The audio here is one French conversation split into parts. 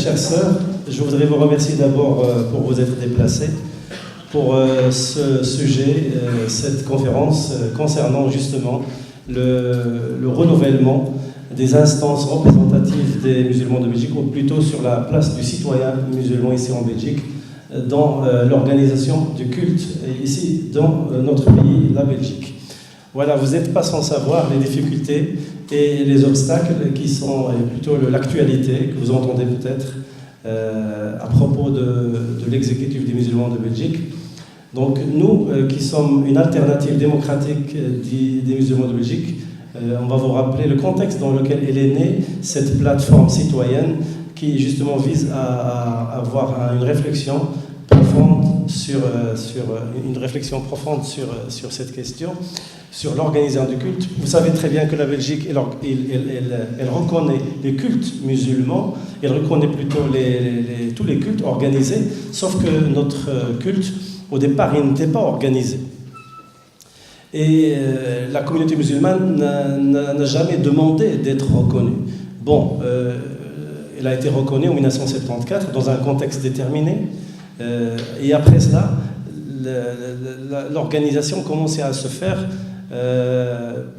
chères sœurs, je voudrais vous remercier d'abord pour vous être déplacés pour ce sujet, cette conférence concernant justement le renouvellement des instances représentatives des musulmans de Belgique, ou plutôt sur la place du citoyen musulman ici en Belgique, dans l'organisation du culte ici dans notre pays, la Belgique. Voilà, vous n'êtes pas sans savoir les difficultés et les obstacles qui sont plutôt l'actualité que vous entendez peut-être à propos de l'exécutif des musulmans de Belgique. Donc nous, qui sommes une alternative démocratique des musulmans de Belgique, on va vous rappeler le contexte dans lequel elle est née, cette plateforme citoyenne qui justement vise à avoir une réflexion profonde sur cette question, sur l'organisation du culte. Vous savez très bien que la Belgique, elle reconnaît les cultes musulmans, elle reconnaît plutôt tous les cultes organisés, sauf que notre culte, au départ, il n'était pas organisé. Et la communauté musulmane n'a jamais demandé d'être reconnue. Bon, elle a été reconnue en 1974 dans un contexte déterminé. Et après cela, l'organisation commençait à se faire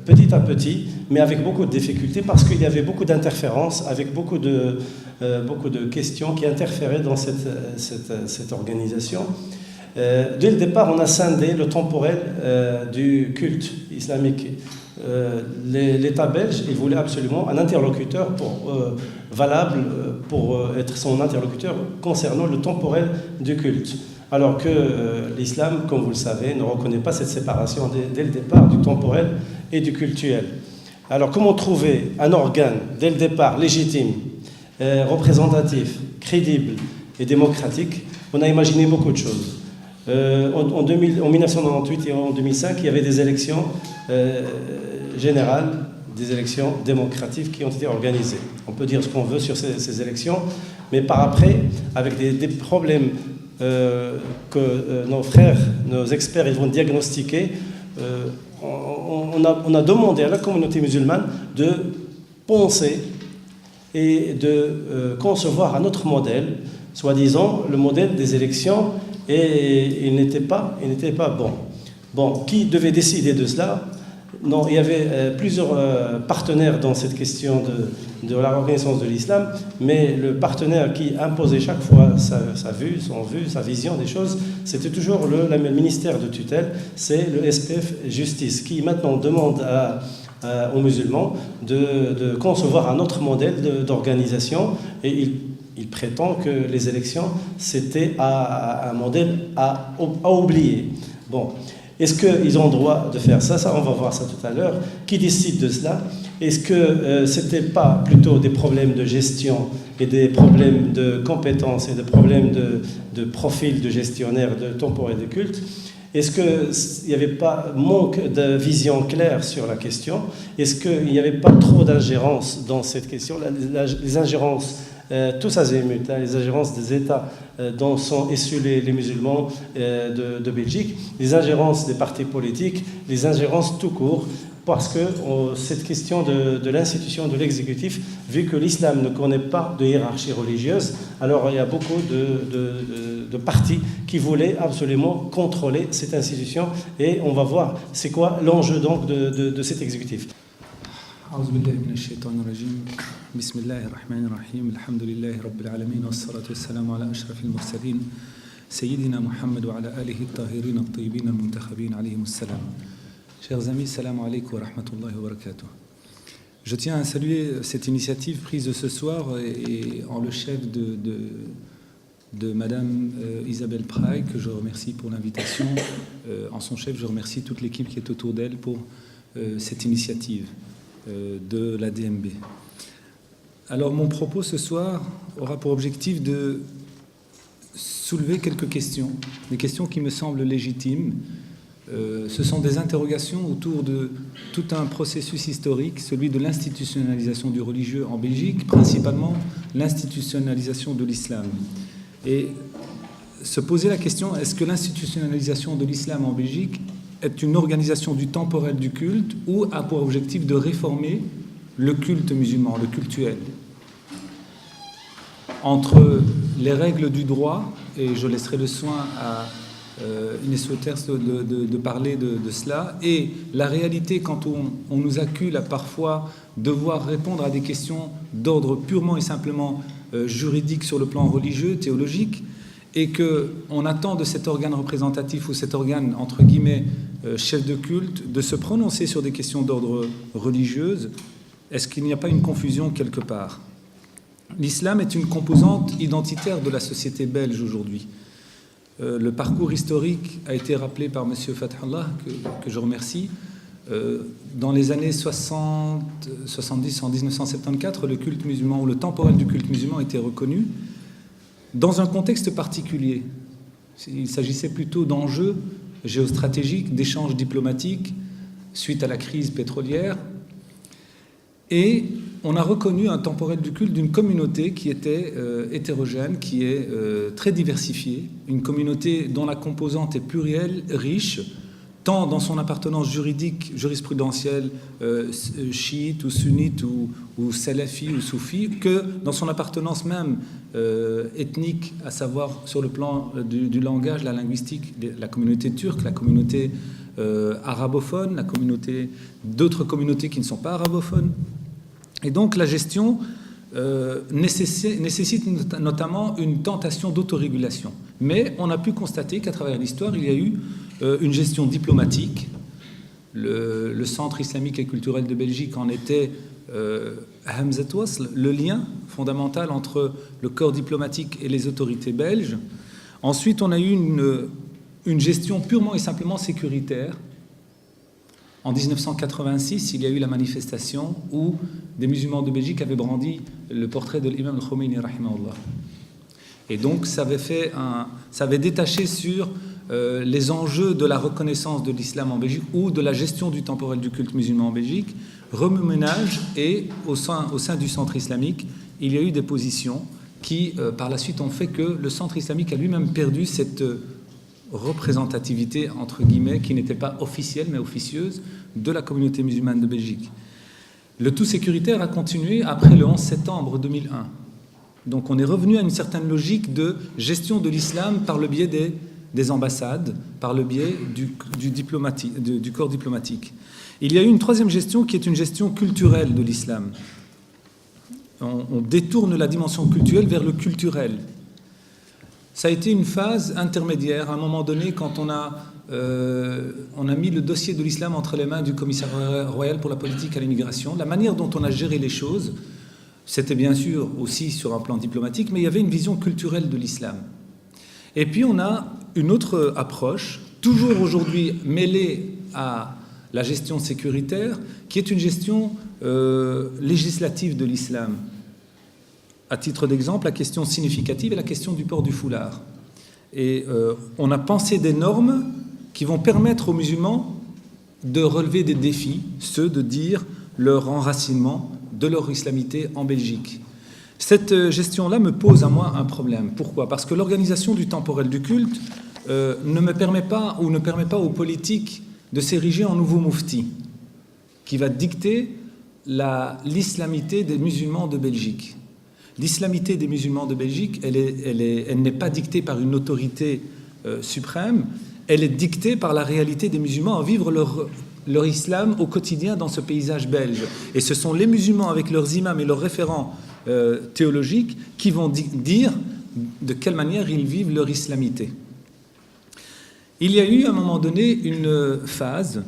petit à petit, mais avec beaucoup de difficultés, parce qu'il y avait beaucoup d'interférences, avec beaucoup de questions qui interféraient dans cette organisation. Dès le départ, on a scindé le temporel du culte islamique. L'État belge, il voulait absolument un interlocuteur valable pour être son interlocuteur concernant le temporel du culte. Alors que l'islam, comme vous le savez, ne reconnaît pas cette séparation dès le départ du temporel et du cultuel. Alors comment trouver un organe, dès le départ, légitime, représentatif, crédible et démocratique? On a imaginé beaucoup de choses. En 1998 et en 2005, il y avait des élections générales, des élections démocratiques qui ont été organisées. On peut dire ce qu'on veut sur ces élections, mais par après, avec des problèmes que nos frères, nos experts, ils vont diagnostiquer, on a demandé à la communauté musulmane de penser et de concevoir un autre modèle, soi-disant le modèle des élections, et il n'était pas bon. Bon, qui devait décider de cela? Non, il y avait plusieurs partenaires dans cette question de la reconnaissance de l'islam, mais le partenaire qui imposait chaque fois sa vue, sa vision des choses, c'était toujours le ministère de tutelle, c'est le SPF Justice, qui maintenant demande aux musulmans de concevoir un autre modèle d'organisation, et il prétend que les élections, c'était un modèle à oublier. Bon. Est-ce qu'ils ont le droit de faire ça? Ça, on va voir ça tout à l'heure. Qui décide de cela? Est-ce que ce n'était pas plutôt des problèmes de gestion et des problèmes de compétences et des problèmes de profil de gestionnaire de temporel de culte? Est-ce qu'il n'y avait pas manque de vision claire sur la question? Est-ce qu'il n'y avait pas trop d'ingérence dans cette question? Les ingérences, tous azimuts, les ingérences des États dont sont issus les musulmans de Belgique, les ingérences des partis politiques, les ingérences tout court, parce que cette question de l'institution de l'exécutif, vu que l'islam ne connaît pas de hiérarchie religieuse, alors il y a beaucoup de partis qui voulaient absolument contrôler cette institution, et on va voir c'est quoi l'enjeu donc de cet exécutif. أعوذ بالله من الشيطان الرجيم بسم الله الرحمن الرحيم الحمد لله رب العالمين والصلاة والسلام على أشرف المرسلين سيدنا محمد وعلى آله الطاهرين الطيبين المنتخبين عليهم السلام. Chers amis, salam alaikum wa rahmatullahi wa barakatuh. Je tiens à saluer cette initiative prise ce soir et en le chef de Madame Isabelle Prague, que je remercie pour l'invitation. En son chef, je remercie toute l'équipe qui est autour d'elle pour cette initiative de la DMB. Alors mon propos ce soir aura pour objectif de soulever quelques questions, des questions qui me semblent légitimes. Ce sont des interrogations autour de tout un processus historique, celui de l'institutionnalisation du religieux en Belgique, principalement l'institutionnalisation de l'islam. Et se poser la question, est-ce que l'institutionnalisation de l'islam en Belgique est une organisation du temporel du culte ou a pour objectif de réformer le culte musulman, le cultuel? entre les règles du droit, et je laisserai le soin à Inès Waters de parler de cela, et la réalité quand on nous accule à parfois devoir répondre à des questions d'ordre purement et simplement juridique sur le plan religieux, théologique, et qu'on attend de cet organe représentatif ou cet organe, entre guillemets, chef de culte, de se prononcer sur des questions d'ordre religieuse. Est-ce qu'il n'y a pas une confusion quelque part ? L'islam est une composante identitaire de la société belge aujourd'hui. Le parcours historique a été rappelé par M. Fathallah, que je remercie. Dans les années 70, en 1974, le culte musulman ou le temporel du culte musulman était reconnu dans un contexte particulier. Il s'agissait plutôt d'enjeux géostratégiques, d'échanges diplomatiques suite à la crise pétrolière. Et on a reconnu un temporel du culte d'une communauté qui était hétérogène, qui est très diversifiée, une communauté dont la composante est plurielle, riche, tant dans son appartenance juridique, jurisprudentielle, chiite ou sunnite ou salafi ou soufi, que dans son appartenance même ethnique, à savoir sur le plan du langage, la linguistique, la communauté turque, la communauté arabophone, la communauté d'autres communautés qui ne sont pas arabophones. Et donc la gestion nécessite notamment une tentation d'autorégulation. Mais on a pu constater qu'à travers l'histoire, il y a eu une gestion diplomatique. Le Centre islamique et culturel de Belgique en était Hamzat Wasl, le lien fondamental entre le corps diplomatique et les autorités belges. Ensuite, on a eu une gestion purement et simplement sécuritaire. En 1986, il y a eu la manifestation où des musulmans de Belgique avaient brandi le portrait de l'imam al-Khomeini, rahimahullah. Et donc, ça avait détaché sur les enjeux de la reconnaissance de l'islam en Belgique ou de la gestion du temporel du culte musulman en Belgique, remue-ménage, et au sein du centre islamique, il y a eu des positions qui, par la suite, ont fait que le centre islamique a lui-même perdu cette représentativité, entre guillemets, qui n'était pas officielle mais officieuse, de la communauté musulmane de Belgique. Le tout sécuritaire a continué après le 11 septembre 2001. Donc on est revenu à une certaine logique de gestion de l'islam par le biais des ambassades, par le biais du corps diplomatique. Il y a eu une troisième gestion qui est une gestion culturelle de l'islam. On détourne la dimension culturelle vers le culturel. Ça a été une phase intermédiaire, à un moment donné, quand on a mis le dossier de l'islam entre les mains du commissariat royal pour la politique à l'immigration. La manière dont on a géré les choses, c'était bien sûr aussi sur un plan diplomatique, mais il y avait une vision culturelle de l'islam. Et puis on a une autre approche, toujours aujourd'hui mêlée à la gestion sécuritaire, qui est une gestion législative de l'islam. À titre d'exemple, la question significative est la question du port du foulard. Et on a pensé des normes qui vont permettre aux musulmans de relever des défis, ceux de dire leur enracinement de leur islamité en Belgique. Cette gestion-là me pose à moi un problème. Pourquoi ? Parce que l'organisation du temporel du culte ne permet pas aux politiques de s'ériger en nouveau moufti, qui va dicter l'islamité des musulmans de Belgique. L'islamité des musulmans de Belgique, elle n'est pas dictée par une autorité suprême, elle est dictée par la réalité des musulmans à vivre leur islam au quotidien dans ce paysage belge. Et ce sont les musulmans avec leurs imams et leurs référents théologiques qui vont dire de quelle manière ils vivent leur islamité. Il y a eu à un moment donné une phase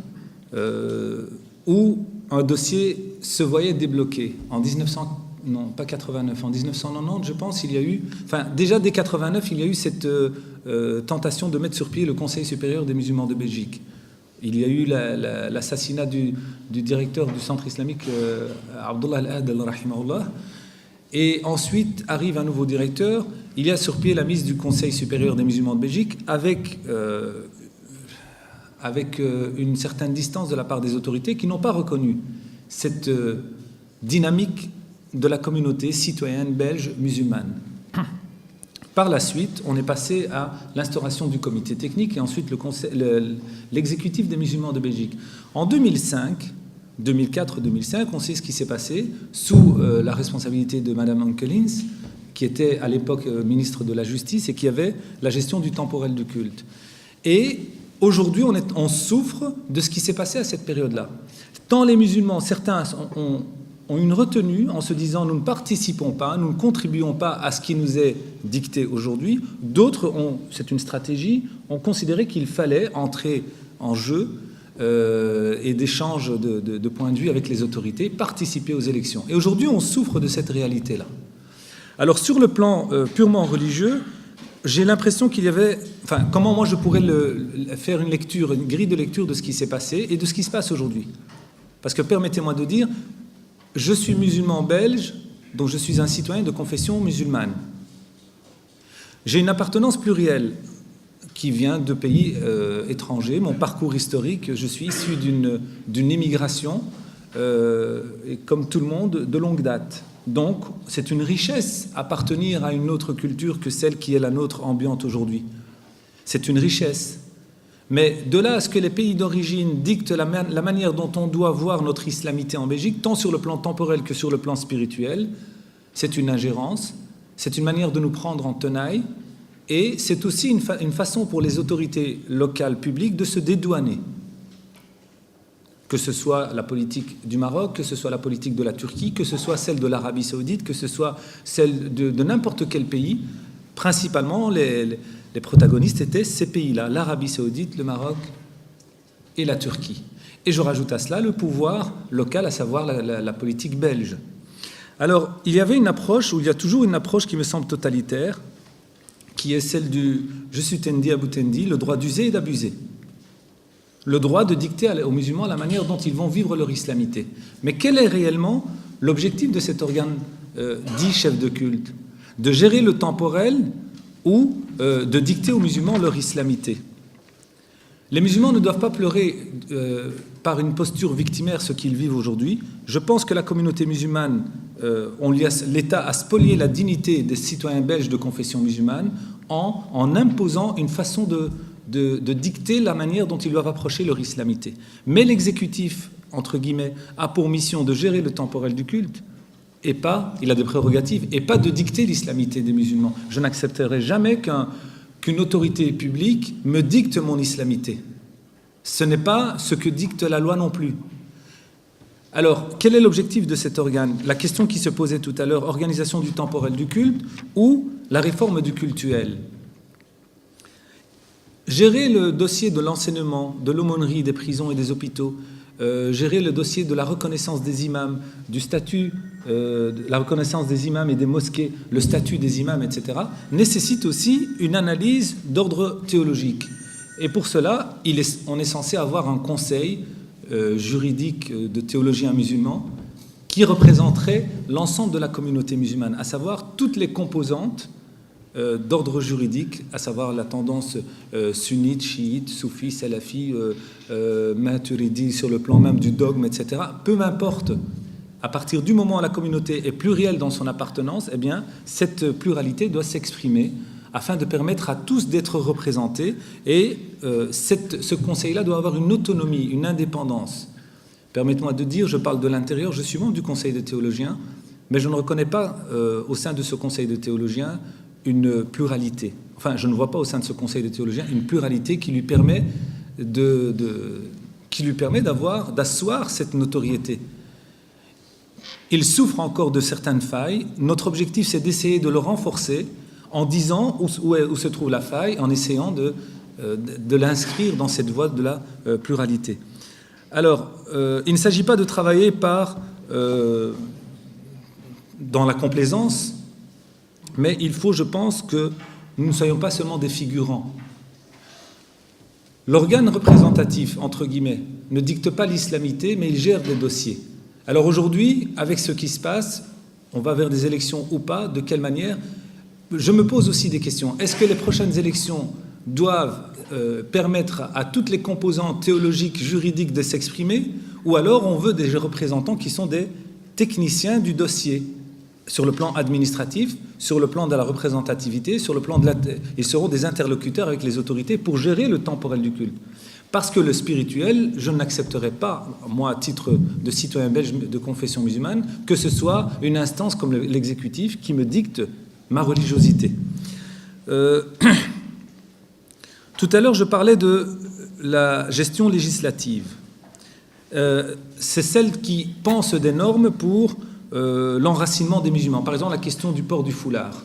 où un dossier se voyait débloqué. En 1990, je pense, il y a eu... Enfin, déjà dès 89, il y a eu cette tentation de mettre sur pied le Conseil supérieur des musulmans de Belgique. Il y a eu l'assassinat du directeur du centre islamique, Abdullah Al-Adel, rahimahullah. Et ensuite arrive un nouveau directeur. Il y a sur pied la mise du Conseil supérieur des musulmans de Belgique avec une certaine distance de la part des autorités qui n'ont pas reconnu cette dynamique de la communauté citoyenne belge musulmane. Par la suite, on est passé à l'instauration du comité technique et ensuite l'exécutif des musulmans de Belgique. En 2004-2005, on sait ce qui s'est passé sous la responsabilité de Madame Onkelins, qui qui était à l'époque ministre de la Justice et qui avait la gestion du temporel du culte. Et aujourd'hui, on souffre de ce qui s'est passé à cette période-là. Tant les musulmans, certains ont une retenue en se disant nous ne participons pas, nous ne contribuons pas à ce qui nous est dicté aujourd'hui. D'autres, c'est une stratégie, ont considéré qu'il fallait entrer en jeu et d'échange de points de vue avec les autorités, participer aux élections. Et aujourd'hui, on souffre de cette réalité-là. Alors, sur le plan purement religieux, j'ai l'impression qu'il y avait... Enfin, comment moi je pourrais faire une lecture, une grille de lecture de ce qui s'est passé et de ce qui se passe aujourd'hui. Parce que permettez-moi de dire, je suis musulman belge, donc je suis un citoyen de confession musulmane. J'ai une appartenance plurielle qui vient de pays étrangers. Mon parcours historique, je suis issu d'une immigration, et comme tout le monde, de longue date. Donc, c'est une richesse appartenir à une autre culture que celle qui est la nôtre ambiante aujourd'hui. C'est une richesse. Mais de là à ce que les pays d'origine dictent la manière dont on doit voir notre islamité en Belgique, tant sur le plan temporel que sur le plan spirituel, c'est une ingérence, c'est une manière de nous prendre en tenaille, et c'est aussi une façon pour les autorités locales publiques de se dédouaner. Que ce soit la politique du Maroc, que ce soit la politique de la Turquie, que ce soit celle de l'Arabie Saoudite, que ce soit celle de n'importe quel pays, principalement les protagonistes étaient ces pays-là, l'Arabie Saoudite, le Maroc et la Turquie. Et je rajoute à cela le pouvoir local, à savoir la politique belge. Alors, il y avait une approche, ou il y a toujours une approche qui me semble totalitaire, qui est celle du « je suis tendi à boutendi », le droit d'user et d'abuser. Le droit de dicter aux musulmans la manière dont ils vont vivre leur islamité. Mais quel est réellement l'objectif de cet organe dit chef de culte? De gérer le temporel ou de dicter aux musulmans leur islamité. Les musulmans ne doivent pas pleurer par une posture victimaire ce qu'ils vivent aujourd'hui. Je pense que la communauté musulmane, l'État a spolié la dignité des citoyens belges de confession musulmane en imposant une façon de dicter la manière dont ils doivent approcher leur islamité. Mais l'exécutif, entre guillemets, a pour mission de gérer le temporel du culte, et pas, il a des prérogatives, et pas de dicter l'islamité des musulmans. Je n'accepterai jamais qu'une autorité publique me dicte mon islamité. Ce n'est pas ce que dicte la loi non plus. Alors, quel est l'objectif de cet organe? La question qui se posait tout à l'heure, organisation du temporel du culte ou la réforme du cultuel? Gérer le dossier de l'enseignement, de l'aumônerie, des prisons et des hôpitaux, gérer le dossier de la reconnaissance des imams, du statut, de la reconnaissance des imams et des mosquées, le statut des imams, etc., nécessite aussi une analyse d'ordre théologique. Et pour cela, on est censé avoir un conseil juridique de théologiens musulmans qui représenterait l'ensemble de la communauté musulmane, à savoir toutes les composantes d'ordre juridique, à savoir la tendance sunnite, chiite, soufi, salafi, maturidi sur le plan même du dogme, etc. Peu m'importe. À partir du moment où la communauté est plurielle dans son appartenance, eh bien, cette pluralité doit s'exprimer afin de permettre à tous d'être représentés. Et ce conseil-là doit avoir une autonomie, une indépendance. Permettez-moi de dire, je parle de l'intérieur, je suis membre du conseil des théologiens, mais je ne reconnais pas au sein de ce conseil de théologiens une pluralité. Enfin, je ne vois pas au sein de ce conseil de théologiens une pluralité qui lui permet d'asseoir cette notoriété. Il souffre encore de certaines failles. Notre objectif, c'est d'essayer de le renforcer en disant où se trouve la faille, en essayant de l'inscrire dans cette voie de la pluralité. Alors, il ne s'agit pas de travailler dans la complaisance, mais il faut, je pense, que nous ne soyons pas seulement des figurants. L'organe représentatif, entre guillemets, ne dicte pas l'islamité, mais il gère des dossiers. Alors aujourd'hui, avec ce qui se passe, on va vers des élections ou pas, de quelle manière? Je me pose aussi des questions. Est-ce que les prochaines élections doivent permettre à toutes les composantes théologiques, juridiques de s'exprimer, ou alors on veut des représentants qui sont des techniciens du dossier, sur le plan administratif, sur le plan de la représentativité, sur le plan ils seront des interlocuteurs avec les autorités pour gérer le temporel du culte. Parce que le spirituel, je n'accepterai pas, moi, à titre de citoyen belge de confession musulmane, que ce soit une instance comme l'exécutif qui me dicte ma religiosité. Tout à l'heure, je parlais de la gestion législative. C'est celle qui pense des normes pour l'enracinement des musulmans. Par exemple, la question du port du foulard,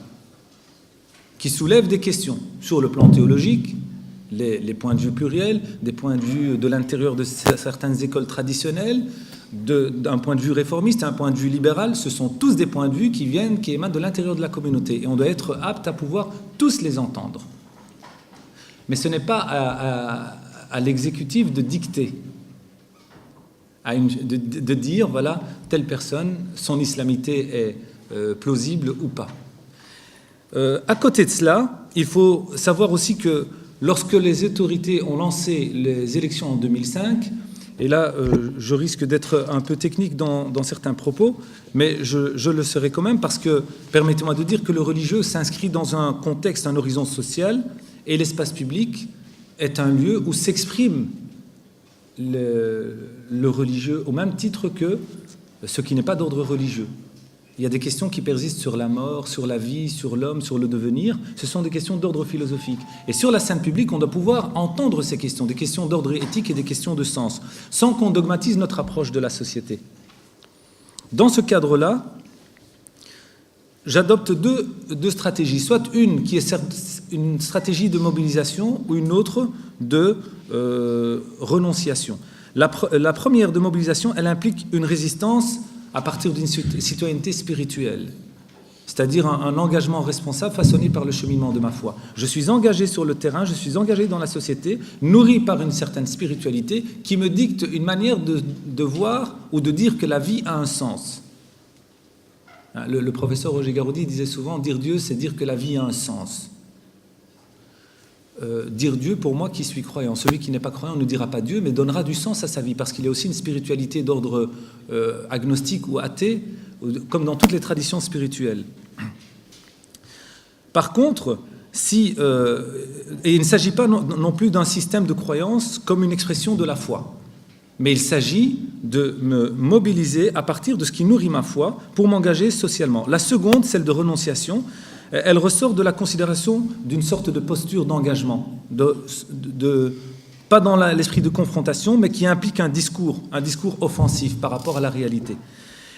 qui soulève des questions sur le plan théologique, les points de vue pluriels, des points de vue de l'intérieur de certaines écoles traditionnelles, d'un point de vue réformiste, un point de vue libéral. Ce sont tous des points de vue qui émanent de l'intérieur de la communauté. Et on doit être apte à pouvoir tous les entendre. Mais ce n'est pas à l'exécutif de dicter, de dire, voilà, telle personne, son islamité est plausible ou pas. À côté de cela, il faut savoir aussi que lorsque les autorités ont lancé les élections en 2005, et là, je risque d'être un peu technique dans certains propos, mais je le serai quand même parce que, permettez-moi de dire que le religieux s'inscrit dans un contexte, un horizon social, et l'espace public est un lieu où s'exprime le religieux au même titre que ce qui n'est pas d'ordre religieux. Il y a des questions qui persistent sur la mort, sur la vie, sur l'homme, sur le devenir. Ce sont des questions d'ordre philosophique. Et sur la scène publique, on doit pouvoir entendre ces questions, des questions d'ordre éthique et des questions de sens, sans qu'on dogmatise notre approche de la société. Dans ce cadre-là, j'adopte deux stratégies, soit une qui est une stratégie de mobilisation ou une autre de renonciation. La première de mobilisation, elle implique une résistance à partir d'une citoyenneté spirituelle, c'est-à-dire un engagement responsable façonné par le cheminement de ma foi. Je suis engagé sur le terrain, je suis engagé dans la société, nourri par une certaine spiritualité qui me dicte une manière de voir ou de dire que la vie a un sens. Le professeur Roger Garoudi disait souvent, dire Dieu, c'est dire que la vie a un sens. Dire Dieu, pour moi qui suis croyant, celui qui n'est pas croyant ne dira pas Dieu, mais donnera du sens à sa vie, parce qu'il y a aussi une spiritualité d'ordre agnostique ou athée, comme dans toutes les traditions spirituelles. Par contre, et il ne s'agit pas non plus d'un système de croyance comme une expression de la foi, mais il s'agit de me mobiliser à partir de ce qui nourrit ma foi pour m'engager socialement. La seconde, celle de renonciation, elle ressort de la considération d'une sorte de posture d'engagement, pas dans l'esprit de confrontation, mais qui implique un discours offensif par rapport à la réalité.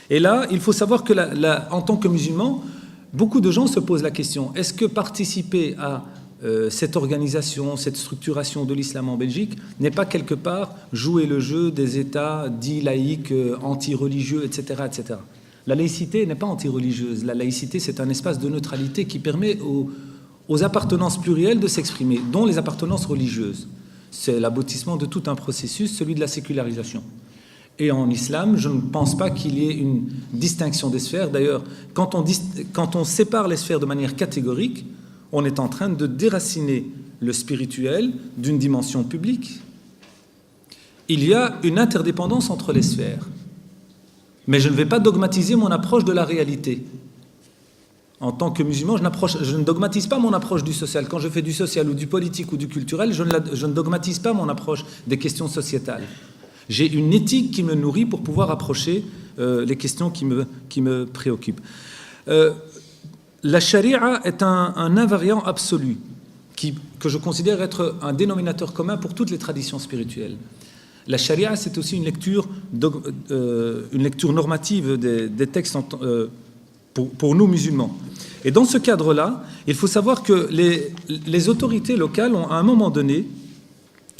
Et là, il faut savoir que en tant que musulman, beaucoup de gens se posent la question, est-ce que participer à cette organisation, cette structuration de l'islam en Belgique n'est pas quelque part jouer le jeu des États dits laïques, anti-religieux, etc., etc. La laïcité n'est pas anti-religieuse. La laïcité, c'est un espace de neutralité qui permet aux appartenances plurielles de s'exprimer, dont les appartenances religieuses. C'est l'aboutissement de tout un processus, celui de la sécularisation. Et en islam, je ne pense pas qu'il y ait une distinction des sphères. D'ailleurs, quand on sépare les sphères de manière catégorique, on est en train de déraciner le spirituel d'une dimension publique. Il y a une interdépendance entre les sphères. Mais je ne vais pas dogmatiser mon approche de la réalité. En tant que musulman, je ne dogmatise pas mon approche du social. Quand je fais du social ou du politique ou du culturel, je ne dogmatise pas mon approche des questions sociétales. J'ai une éthique qui me nourrit pour pouvoir approcher les questions qui me préoccupent. La charia est un invariant absolu que je considère être un dénominateur commun pour toutes les traditions spirituelles. La charia, c'est aussi une lecture normative des textes pour nous musulmans. Et dans ce cadre-là, il faut savoir que les autorités locales ont à un moment donné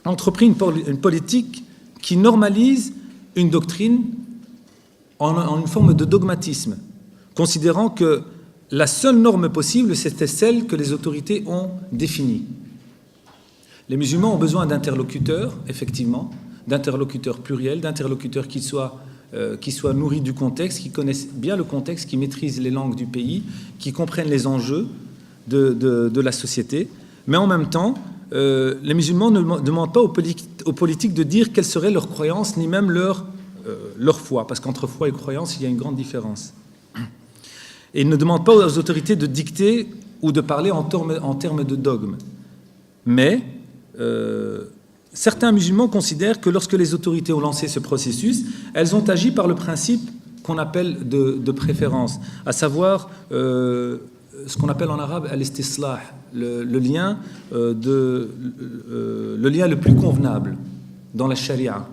entrepris une politique qui normalise une doctrine en une forme de dogmatisme, considérant que la seule norme possible, c'était celle que les autorités ont définie. Les musulmans ont besoin d'interlocuteurs, effectivement, d'interlocuteurs pluriels, d'interlocuteurs qui soient nourris du contexte, qui connaissent bien le contexte, qui maîtrisent les langues du pays, qui comprennent les enjeux de la société. Mais en même temps, les musulmans ne demandent pas aux politiques de dire quelle serait leur croyance, ni même leur foi, parce qu'entre foi et croyance, il y a une grande différence. Et ils ne demandent pas aux autorités de dicter ou de parler en termes de dogme. Mais certains musulmans considèrent que lorsque les autorités ont lancé ce processus, elles ont agi par le principe qu'on appelle de préférence, à savoir ce qu'on appelle en arabe al-istislah, le lien le plus convenable dans la charia.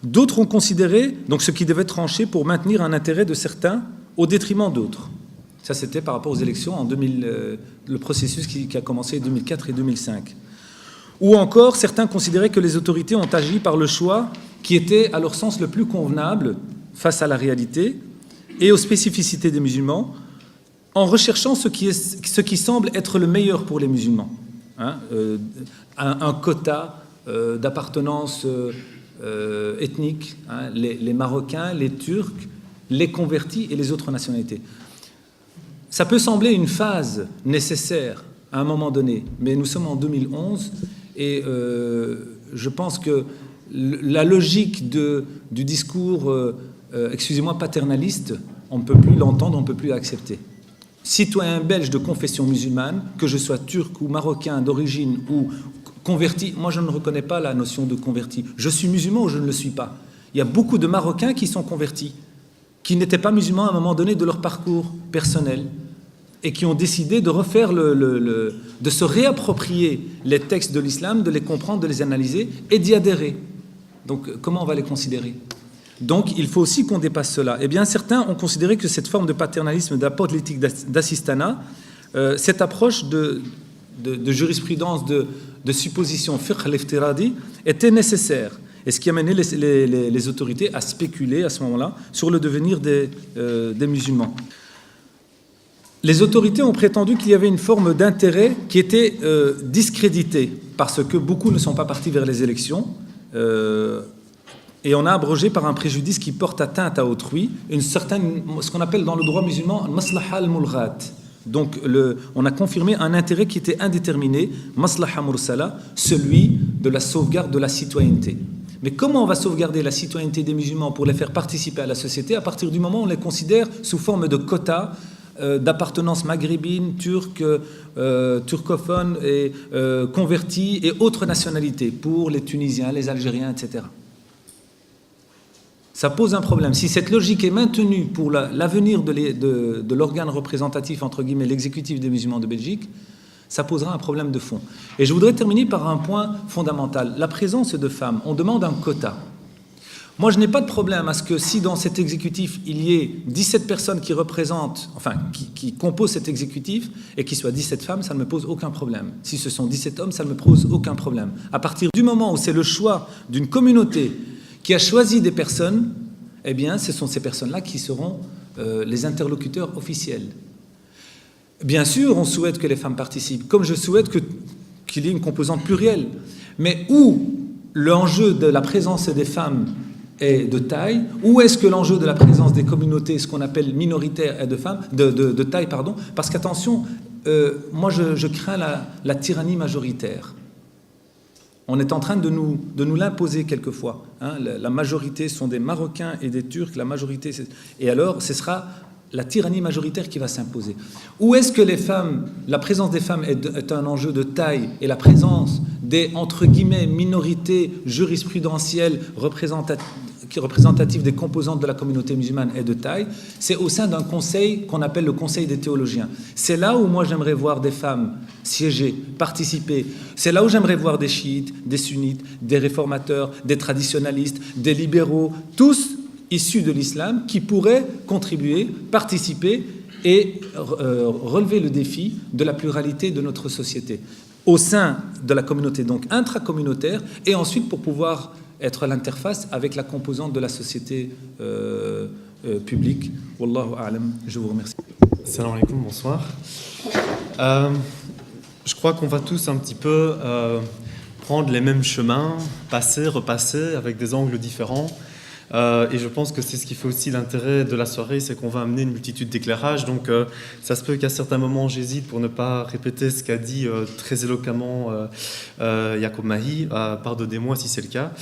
D'autres ont considéré donc ce qui devait trancher pour maintenir un intérêt de certains au détriment d'autres. Ça, c'était par rapport aux élections en 2000, le processus qui a commencé en 2004 et 2005. Ou encore, certains considéraient que les autorités ont agi par le choix qui était, à leur sens, le plus convenable face à la réalité et aux spécificités des musulmans, en recherchant ce qui semble être le meilleur pour les musulmans. Un quota d'appartenance ethnique, les Marocains, les Turcs, les convertis et les autres nationalités. Ça peut sembler une phase nécessaire à un moment donné, mais nous sommes en 2011 et je pense que la logique du discours, excusez-moi, paternaliste, on ne peut plus l'entendre, on ne peut plus l'accepter. Citoyen belge de confession musulmane, que je sois turc ou marocain d'origine ou converti, moi je ne reconnais pas la notion de converti. Je suis musulman ou je ne le suis pas. Il y a beaucoup de Marocains qui sont convertis, qui n'étaient pas musulmans à un moment donné de leur parcours personnel et qui ont décidé de refaire de se réapproprier les textes de l'islam, de les comprendre, de les analyser et d'y adhérer. Donc comment on va les considérer ? Donc il faut aussi qu'on dépasse cela. Eh bien certains ont considéré que cette forme de paternalisme, d'apologétique d'assistanat, cette approche de jurisprudence, de supposition fiqh al-iftiradi était nécessaire. Et ce qui a mené les autorités à spéculer à ce moment-là sur le devenir des musulmans. Les autorités ont prétendu qu'il y avait une forme d'intérêt qui était discréditée parce que beaucoup ne sont pas partis vers les élections et on a abrogé par un préjudice qui porte atteinte à autrui une certaine, ce qu'on appelle dans le droit musulman maslaha al-mulghat. Donc on a confirmé un intérêt qui était indéterminé, maslaha mursala, celui de la sauvegarde de la citoyenneté. Mais comment on va sauvegarder la citoyenneté des musulmans pour les faire participer à la société à partir du moment où on les considère sous forme de quotas d'appartenance maghrébine, turque, turcophone et convertis et autres nationalités pour les Tunisiens, les Algériens, etc. Ça pose un problème. Si cette logique est maintenue pour l'avenir de l'organe représentatif, entre guillemets, l'exécutif des musulmans de Belgique, ça posera un problème de fond. Et je voudrais terminer par un point fondamental. La présence de femmes, on demande un quota. Moi, je n'ai pas de problème à ce que si dans cet exécutif, il y ait 17 personnes qui représentent, enfin, qui composent cet exécutif, et qu'il soit 17 femmes, ça ne me pose aucun problème. Si ce sont 17 hommes, ça ne me pose aucun problème. À partir du moment où c'est le choix d'une communauté qui a choisi des personnes, eh bien, ce sont ces personnes-là qui seront les interlocuteurs officiels. Bien sûr, on souhaite que les femmes participent, comme je souhaite qu'il y ait une composante plurielle. Mais où l'enjeu de la présence des femmes est de taille, où est-ce que l'enjeu de la présence des communautés, ce qu'on appelle minoritaires, est de taille, pardon, parce qu'attention, moi je crains la tyrannie majoritaire. On est en train de nous l'imposer quelquefois. La majorité sont des Marocains et des Turcs, la majorité... Et alors, ce sera la tyrannie majoritaire qui va s'imposer. Où est-ce que la présence des femmes est un enjeu de taille et la présence des, entre guillemets, minorités jurisprudentielles représentatives des composantes de la communauté musulmane est de taille, c'est au sein d'un conseil qu'on appelle le conseil des théologiens. C'est là où moi j'aimerais voir des femmes siéger, participer. C'est là où j'aimerais voir des chiites, des sunnites, des réformateurs, des traditionalistes, des libéraux, tous issus de l'islam qui pourraient contribuer, participer et relever le défi de la pluralité de notre société au sein de la communauté, donc intracommunautaire, et ensuite pour pouvoir être à l'interface avec la composante de la société publique. Wallahu a'lam, je vous remercie. Salam alaikum, bonsoir. Je crois qu'on va tous un petit peu prendre les mêmes chemins, passer, repasser, avec des angles différents. Et je pense que c'est ce qui fait aussi l'intérêt de la soirée, c'est qu'on va amener une multitude d'éclairages. Donc ça se peut qu'à certains moments j'hésite pour ne pas répéter ce qu'a dit très éloquemment Yacoub Mahi, pardonnez-moi si c'est le cas.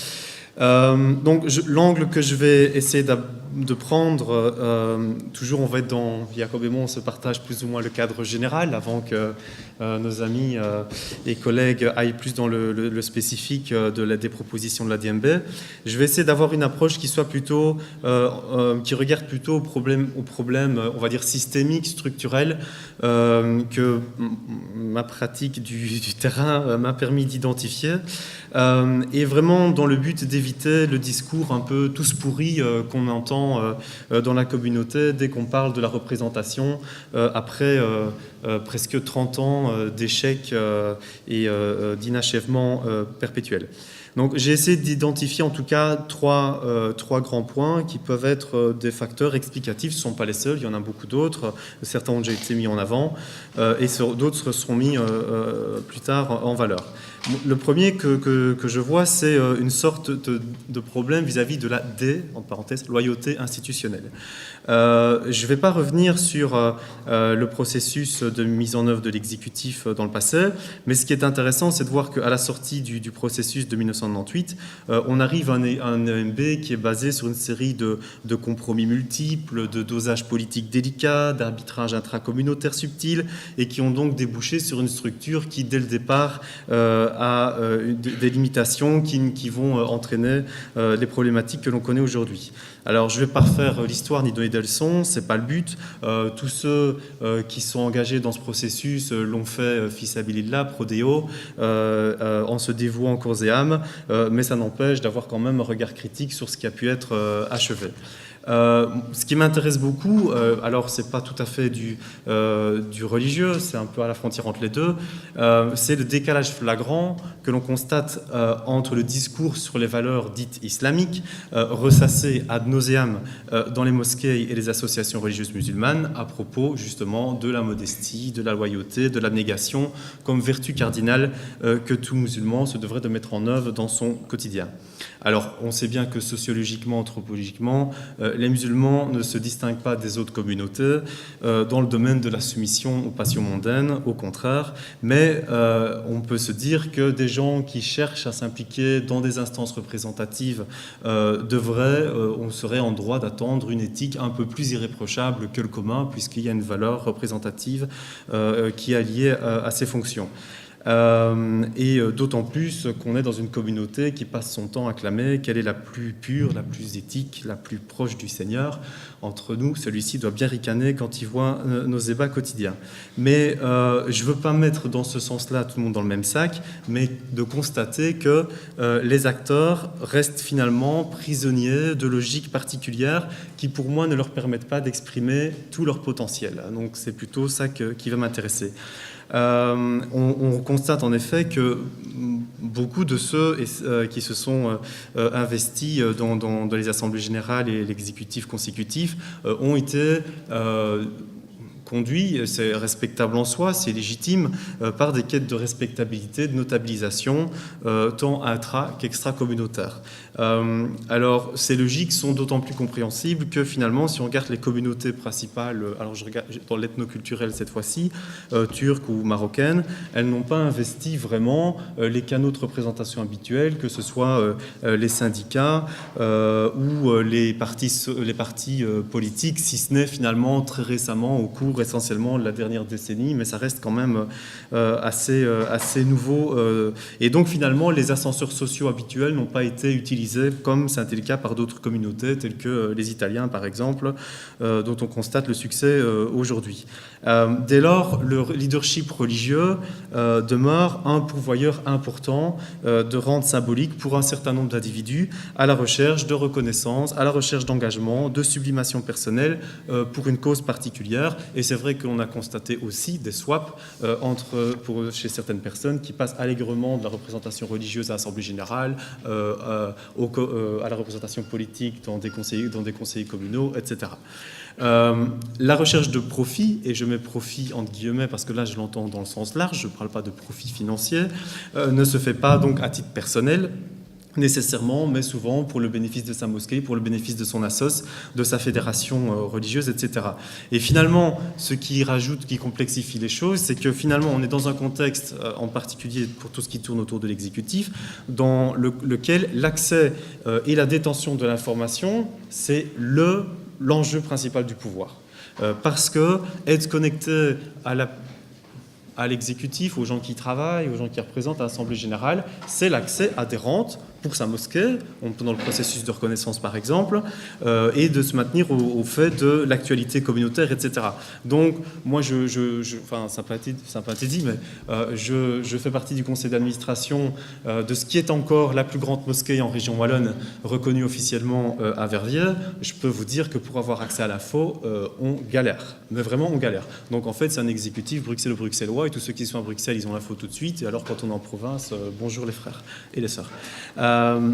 Donc l'angle que je vais essayer de prendre, toujours on va être dans, Jacob et moi on se partage plus ou moins le cadre général avant que nos amis et collègues aillent plus dans le spécifique des propositions de la DNB. Je vais essayer d'avoir une approche qui soit plutôt, qui regarde plutôt aux problèmes, on va dire systémiques, structurels, que ma pratique du terrain m'a permis d'identifier, et vraiment dans le but d'éviter le discours un peu tous pourris qu'on entend dans la communauté dès qu'on parle de la représentation après presque 30 ans d'échecs et d'inachèvement perpétuel. Donc j'ai essayé d'identifier en tout cas trois grands points qui peuvent être des facteurs explicatifs. Ce ne sont pas les seuls, il y en a beaucoup d'autres. Certains ont déjà été mis en avant et d'autres seront mis plus tard en valeur. Le premier que je vois, c'est une sorte de problème vis-à-vis de la en parenthèse, loyauté institutionnelle. Je ne vais pas revenir sur le processus de mise en œuvre de l'exécutif dans le passé, mais ce qui est intéressant, c'est de voir qu'à la sortie du processus de 1998, on arrive à un EMB qui est basé sur une série de compromis multiples, de dosages politiques délicats, d'arbitrages intracommunautaires subtils, et qui ont donc débouché sur une structure qui, dès le départ, a des limitations qui vont entraîner les problématiques que l'on connaît aujourd'hui. Alors, je ne vais pas refaire l'histoire ni donner des leçons, ce n'est pas le but. Tous ceux qui sont engagés dans ce processus l'ont fait fils abilillah, pro deo, en se dévouant corps et âme, mais ça n'empêche d'avoir quand même un regard critique sur ce qui a pu être achevé. Ce qui m'intéresse beaucoup, alors c'est pas tout à fait du religieux, c'est un peu à la frontière entre les deux, c'est le décalage flagrant que l'on constate entre le discours sur les valeurs dites islamiques, ressassé ad nauseam dans les mosquées et les associations religieuses musulmanes à propos justement de la modestie, de la loyauté, de l'abnégation comme vertu cardinale que tout musulman se devrait de mettre en œuvre dans son quotidien. Alors, on sait bien que sociologiquement, anthropologiquement, les musulmans ne se distinguent pas des autres communautés dans le domaine de la soumission aux passions mondaines, au contraire, mais on peut se dire que des gens qui cherchent à s'impliquer dans des instances représentatives on serait en droit d'attendre une éthique un peu plus irréprochable que le commun, puisqu'il y a une valeur représentative qui est liée à ces fonctions. Et d'autant plus qu'on est dans une communauté qui passe son temps à clamer qu'elle est la plus pure, la plus éthique, la plus proche du Seigneur. Entre nous, celui-ci doit bien ricaner quand il voit nos ébats quotidiens. Mais je ne veux pas mettre dans ce sens-là tout le monde dans le même sac, mais de constater que les acteurs restent finalement prisonniers de logiques particulières qui, pour moi, ne leur permettent pas d'exprimer tout leur potentiel. Donc c'est plutôt ça qui va m'intéresser. On constate en effet que beaucoup de ceux qui se sont investis dans les assemblées générales et l'exécutif consécutif ont été conduit, c'est respectable en soi, c'est légitime, par des quêtes de respectabilité, de notabilisation, tant intra qu'extra-communautaire. Alors, ces logiques sont d'autant plus compréhensibles que finalement, si on regarde les communautés principales, alors je regarde dans l'ethnoculturel cette fois-ci, turques ou marocaines, elles n'ont pas investi vraiment les canaux de représentation habituels, que ce soit les syndicats ou les partis politiques, si ce n'est finalement très récemment au cours essentiellement de la dernière décennie, mais ça reste quand même assez nouveau. Et donc finalement, les ascenseurs sociaux habituels n'ont pas été utilisés comme ça a été le cas par d'autres communautés, telles que les Italiens par exemple, dont on constate le succès aujourd'hui. Dès lors, le leadership religieux demeure un pourvoyeur important de rente symbolique pour un certain nombre d'individus à la recherche de reconnaissance, à la recherche d'engagement, de sublimation personnelle pour une cause particulière. Et c'est vrai que l'on a constaté aussi des swaps chez certaines personnes qui passent allègrement de la représentation religieuse à l'Assemblée générale, à la représentation politique dans des conseillers communaux, etc. La recherche de profit, et je mets profit entre guillemets parce que là je l'entends dans le sens large, je ne parle pas de profit financier, ne se fait pas donc à titre personnel, nécessairement, mais souvent pour le bénéfice de sa mosquée, pour le bénéfice de son assos, de sa fédération religieuse, etc. Et finalement, ce qui rajoute, qui complexifie les choses, c'est que finalement, on est dans un contexte, en particulier pour tout ce qui tourne autour de l'exécutif, dans lequel l'accès et la détention de l'information, c'est l'enjeu principal du pouvoir. Parce que être connecté à l'exécutif, aux gens qui travaillent, aux gens qui représentent à l'Assemblée générale, c'est l'accès à des rentes pour sa mosquée, pendant le processus de reconnaissance par exemple, et de se maintenir au fait de l'actualité communautaire, etc. Donc moi, enfin, ça n'a pas été dit, mais je fais partie du conseil d'administration de ce qui est encore la plus grande mosquée en région wallonne, reconnue officiellement à Verviers. Je peux vous dire que pour avoir accès à l'info, on galère, mais vraiment on galère. Donc en fait, c'est un exécutif bruxellois, et tous ceux qui sont à Bruxelles, ils ont l'info tout de suite, et alors quand on est en province, bonjour les frères et les sœurs.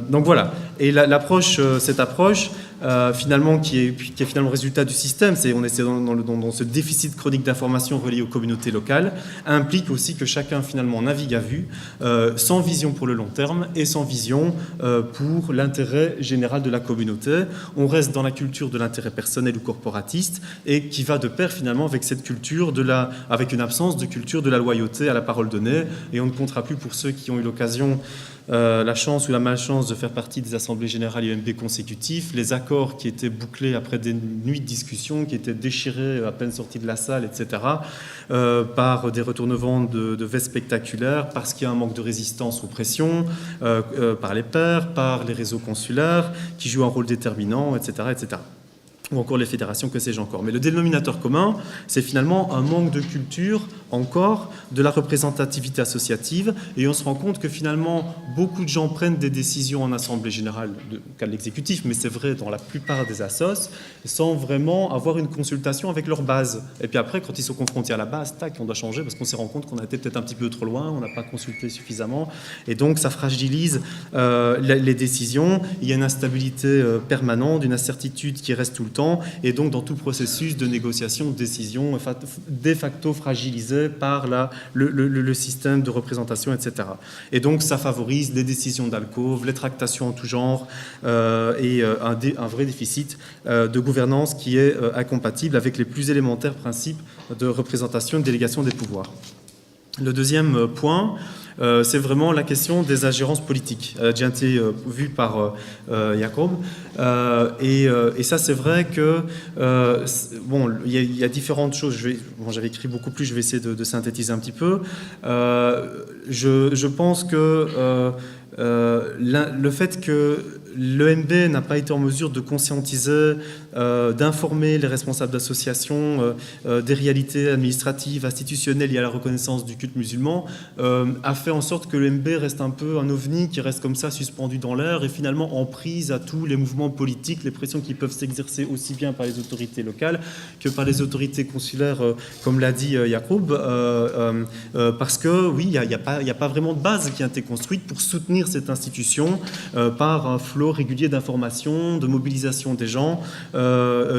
Donc voilà, et cette approche finalement qui est finalement le résultat du système, on est dans ce déficit chronique d'informations reliées aux communautés locales, implique aussi que chacun finalement navigue à vue, sans vision pour le long terme et sans vision pour l'intérêt général de la communauté. On reste dans la culture de l'intérêt personnel ou corporatiste, et qui va de pair finalement avec cette culture avec une absence de culture de la loyauté à la parole donnée, et on ne comptera plus, pour ceux qui ont eu l'occasion, la chance ou la malchance de faire partie des assemblées générales UMB consécutifs, les accords qui étaient bouclés après des nuits de discussion, qui étaient déchirés à peine sortis de la salle, etc., par des retournements de vestes spectaculaires, parce qu'il y a un manque de résistance aux pressions, par les pairs, par les réseaux consulaires, qui jouent un rôle déterminant, etc., etc. Ou encore les fédérations, que sais-je encore. Mais le dénominateur commun, c'est finalement un manque de culture, encore, de la représentativité associative, et on se rend compte que finalement, beaucoup de gens prennent des décisions en assemblée générale, cas de l'exécutif, mais c'est vrai dans la plupart des assos, sans vraiment avoir une consultation avec leur base. Et puis après, quand ils sont confrontés à la base, tac, on doit changer, parce qu'on s'est rendu compte qu'on a été peut-être un petit peu trop loin, on n'a pas consulté suffisamment, et donc ça fragilise les décisions. Il y a une instabilité permanente, une incertitude qui reste tout le temps, et donc dans tout processus de négociation, de décision, de facto fragilisé par le système de représentation, etc. Et donc ça favorise les décisions d'alcôve, les tractations en tout genre, et un vrai déficit de gouvernance qui est incompatible avec les plus élémentaires principes de représentation et de délégation des pouvoirs. Le deuxième point, c'est vraiment la question des ingérences politiques. Elle a déjà été vue par Jacob. Et ça, c'est vrai que il y a différentes choses. J'avais écrit beaucoup plus, je vais essayer de synthétiser un petit peu. Je pense que le fait que l'EMB n'a pas été en mesure de conscientiser, d'informer les responsables d'associations des réalités administratives, institutionnelles liées à la reconnaissance du culte musulman, a fait en sorte que l'EMB reste un peu un ovni qui reste comme ça suspendu dans l'air et finalement en prise à tous les mouvements politiques, les pressions qui peuvent s'exercer aussi bien par les autorités locales que par les autorités consulaires, comme l'a dit Yacoub, parce que oui, il n'y a pas vraiment de base qui a été construite pour soutenir cette institution par un flot régulier d'informations, de mobilisation des gens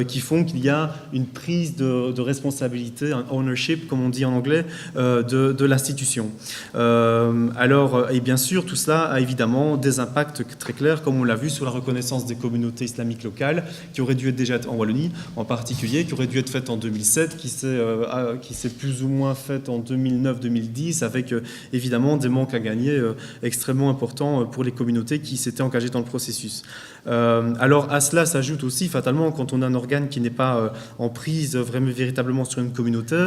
qui font qu'il y a une prise de responsabilité, un ownership, comme on dit en anglais, de l'institution. Et bien sûr, tout cela a évidemment des impacts très clairs, comme on l'a vu, sur la reconnaissance des communautés islamiques locales, qui auraient dû être déjà en Wallonie en particulier, qui auraient dû être faites en 2007, qui s'est plus ou moins faite en 2009-2010, avec évidemment des manques à gagner extrêmement importants pour les communautés qui s'étaient engagées dans le processus. Alors à cela s'ajoute aussi fatalement, quand on a un organe qui n'est pas en prise véritablement sur une communauté,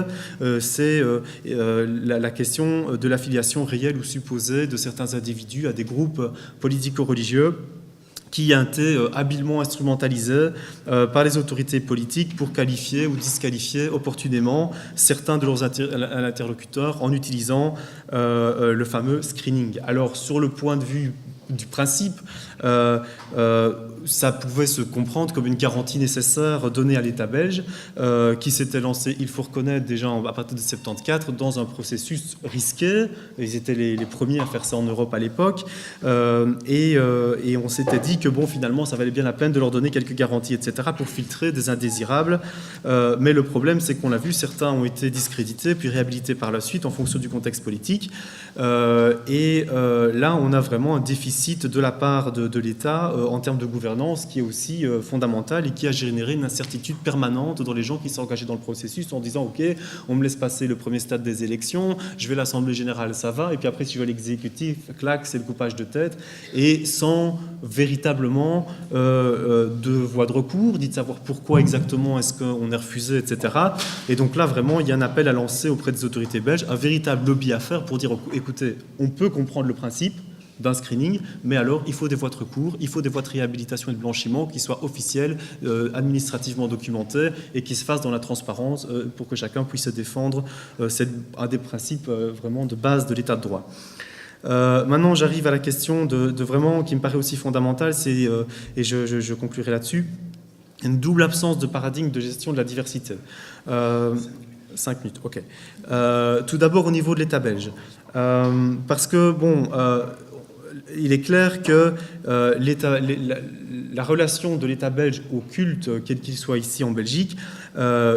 c'est la question de l'affiliation réelle ou supposée de certains individus à des groupes politico-religieux qui a été habilement instrumentalisé par les autorités politiques pour qualifier ou disqualifier opportunément certains de leurs interlocuteurs en utilisant le fameux screening. Alors sur le point de vue du principe, ça pouvait se comprendre comme une garantie nécessaire donnée à l'État belge qui s'était lancé, il faut reconnaître, déjà à partir de 1974 dans un processus risqué. Ils étaient les premiers à faire ça en Europe à l'époque, et on s'était dit que bon, finalement ça valait bien la peine de leur donner quelques garanties, etc., pour filtrer des indésirables, mais le problème c'est qu'on l'a vu, certains ont été discrédités puis réhabilités par la suite en fonction du contexte politique, et là on a vraiment un déficit déficit de la part de l'État en termes de gouvernance qui est aussi fondamental et qui a généré une incertitude permanente dans les gens qui sont engagés dans le processus en disant « Ok, on me laisse passer le premier stade des élections, je vais à l'Assemblée générale, ça va, et puis après si je vais à l'exécutif, clac, c'est le coupage de tête », et sans véritablement de voie de recours, ni de savoir pourquoi exactement est-ce qu'on est refusé, etc. Et donc là, vraiment, il y a un appel à lancer auprès des autorités belges, un véritable lobby à faire pour dire « Écoutez, on peut comprendre le principe d'un screening, mais alors il faut des voies de recours, il faut des voies de réhabilitation et de blanchiment qui soient officielles, administrativement documentées et qui se fassent dans la transparence pour que chacun puisse se défendre. C'est un des principes vraiment de base de l'état de droit. Maintenant, j'arrive à la question de vraiment, qui me paraît aussi fondamentale, c'est, et je conclurai là-dessus, une double absence de paradigme de gestion de la diversité. 5 minutes, ok. Tout d'abord au niveau de l'État belge. Parce que, bon, il est clair que la relation de l'État belge au culte, quel qu'il soit ici en Belgique,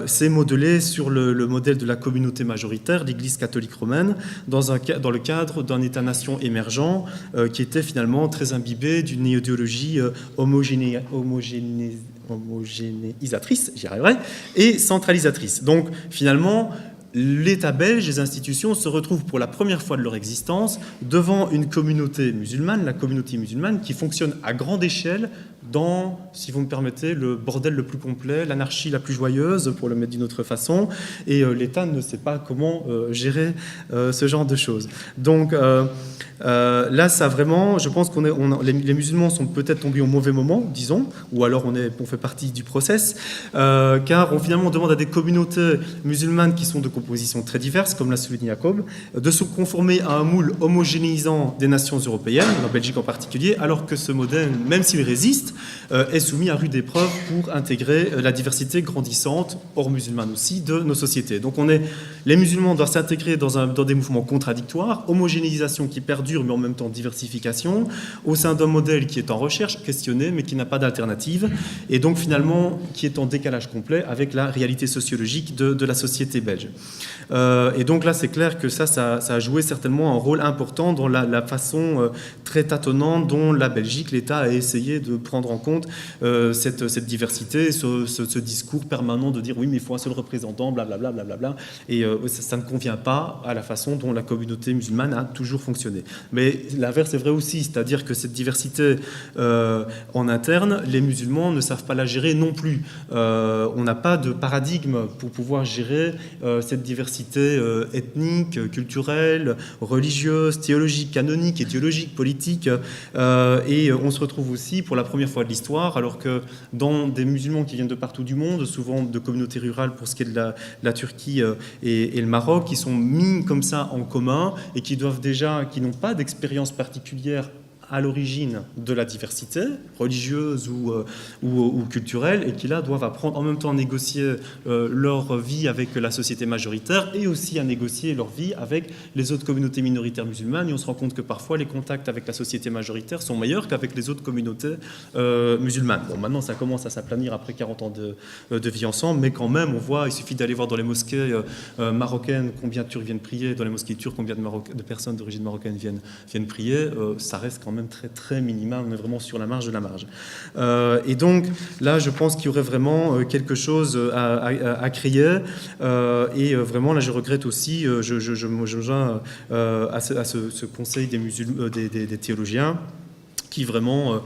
s'est modelée sur le modèle de la communauté majoritaire, l'Église catholique romaine, dans le cadre d'un État-nation émergent qui était finalement très imbibé d'une idéologie homogénéisatrice, j'y arriverai, et centralisatrice. Donc, finalement, l'État belge, les institutions se retrouvent pour la première fois de leur existence devant une communauté musulmane, la communauté musulmane, qui fonctionne à grande échelle dans, si vous me permettez, le bordel le plus complet, l'anarchie la plus joyeuse, pour le mettre d'une autre façon, et l'État ne sait pas comment gérer ce genre de choses. Donc là, ça vraiment, je pense les musulmans sont peut-être tombés au mauvais moment, disons, ou alors on fait partie du process, car finalement on demande à des communautés musulmanes qui sont de compositions très diverses, comme l'a souligné Jacob, de se conformer à un moule homogénéisant des nations européennes, la Belgique en particulier, alors que ce modèle, même s'il résiste, est soumis à rude épreuve pour intégrer la diversité grandissante, hors musulmane aussi, de nos sociétés. Donc les musulmans doivent s'intégrer dans des mouvements contradictoires, homogénéisation qui perdure, mais en même temps diversification, au sein d'un modèle qui est en recherche, questionné, mais qui n'a pas d'alternative, et donc finalement qui est en décalage complet avec la réalité sociologique de la société belge. Et donc là, c'est clair que ça a joué certainement un rôle important dans la façon très tâtonnante dont la Belgique, l'État, a essayé de prendre en compte cette diversité, ce discours permanent de dire oui, mais il faut un seul représentant, blablabla, blablabla, et ça ne convient pas à la façon dont la communauté musulmane a toujours fonctionné. Mais l'inverse est vrai aussi, c'est-à-dire que cette diversité en interne, les musulmans ne savent pas la gérer non plus. On n'a pas de paradigme pour pouvoir gérer cette diversité ethnique, culturelle, religieuse, théologique, canonique, idéologique, politique, et on se retrouve aussi pour la première fois de l'histoire, alors que dans des musulmans qui viennent de partout du monde, souvent de communautés rurales pour ce qui est de la Turquie et le Maroc, qui sont mis comme ça en commun et qui n'ont pas d'expérience particulière à l'origine de la diversité religieuse ou culturelle, et qui là doivent apprendre en même temps à négocier leur vie avec la société majoritaire et aussi à négocier leur vie avec les autres communautés minoritaires musulmanes. Et on se rend compte que parfois les contacts avec la société majoritaire sont meilleurs qu'avec les autres communautés musulmanes. Bon, maintenant ça commence à s'aplanir après 40 ans de vie ensemble, mais quand même on voit, il suffit d'aller voir dans les mosquées marocaines combien de Turcs viennent prier, dans les mosquées turques combien de personnes d'origine marocaine viennent prier, ça reste quand même très très minimal, on est vraiment sur la marge de la marge. Et donc là je pense qu'il y aurait vraiment quelque chose à créer, et vraiment là je regrette aussi, je me joins à ce conseil des théologiens qui vraiment,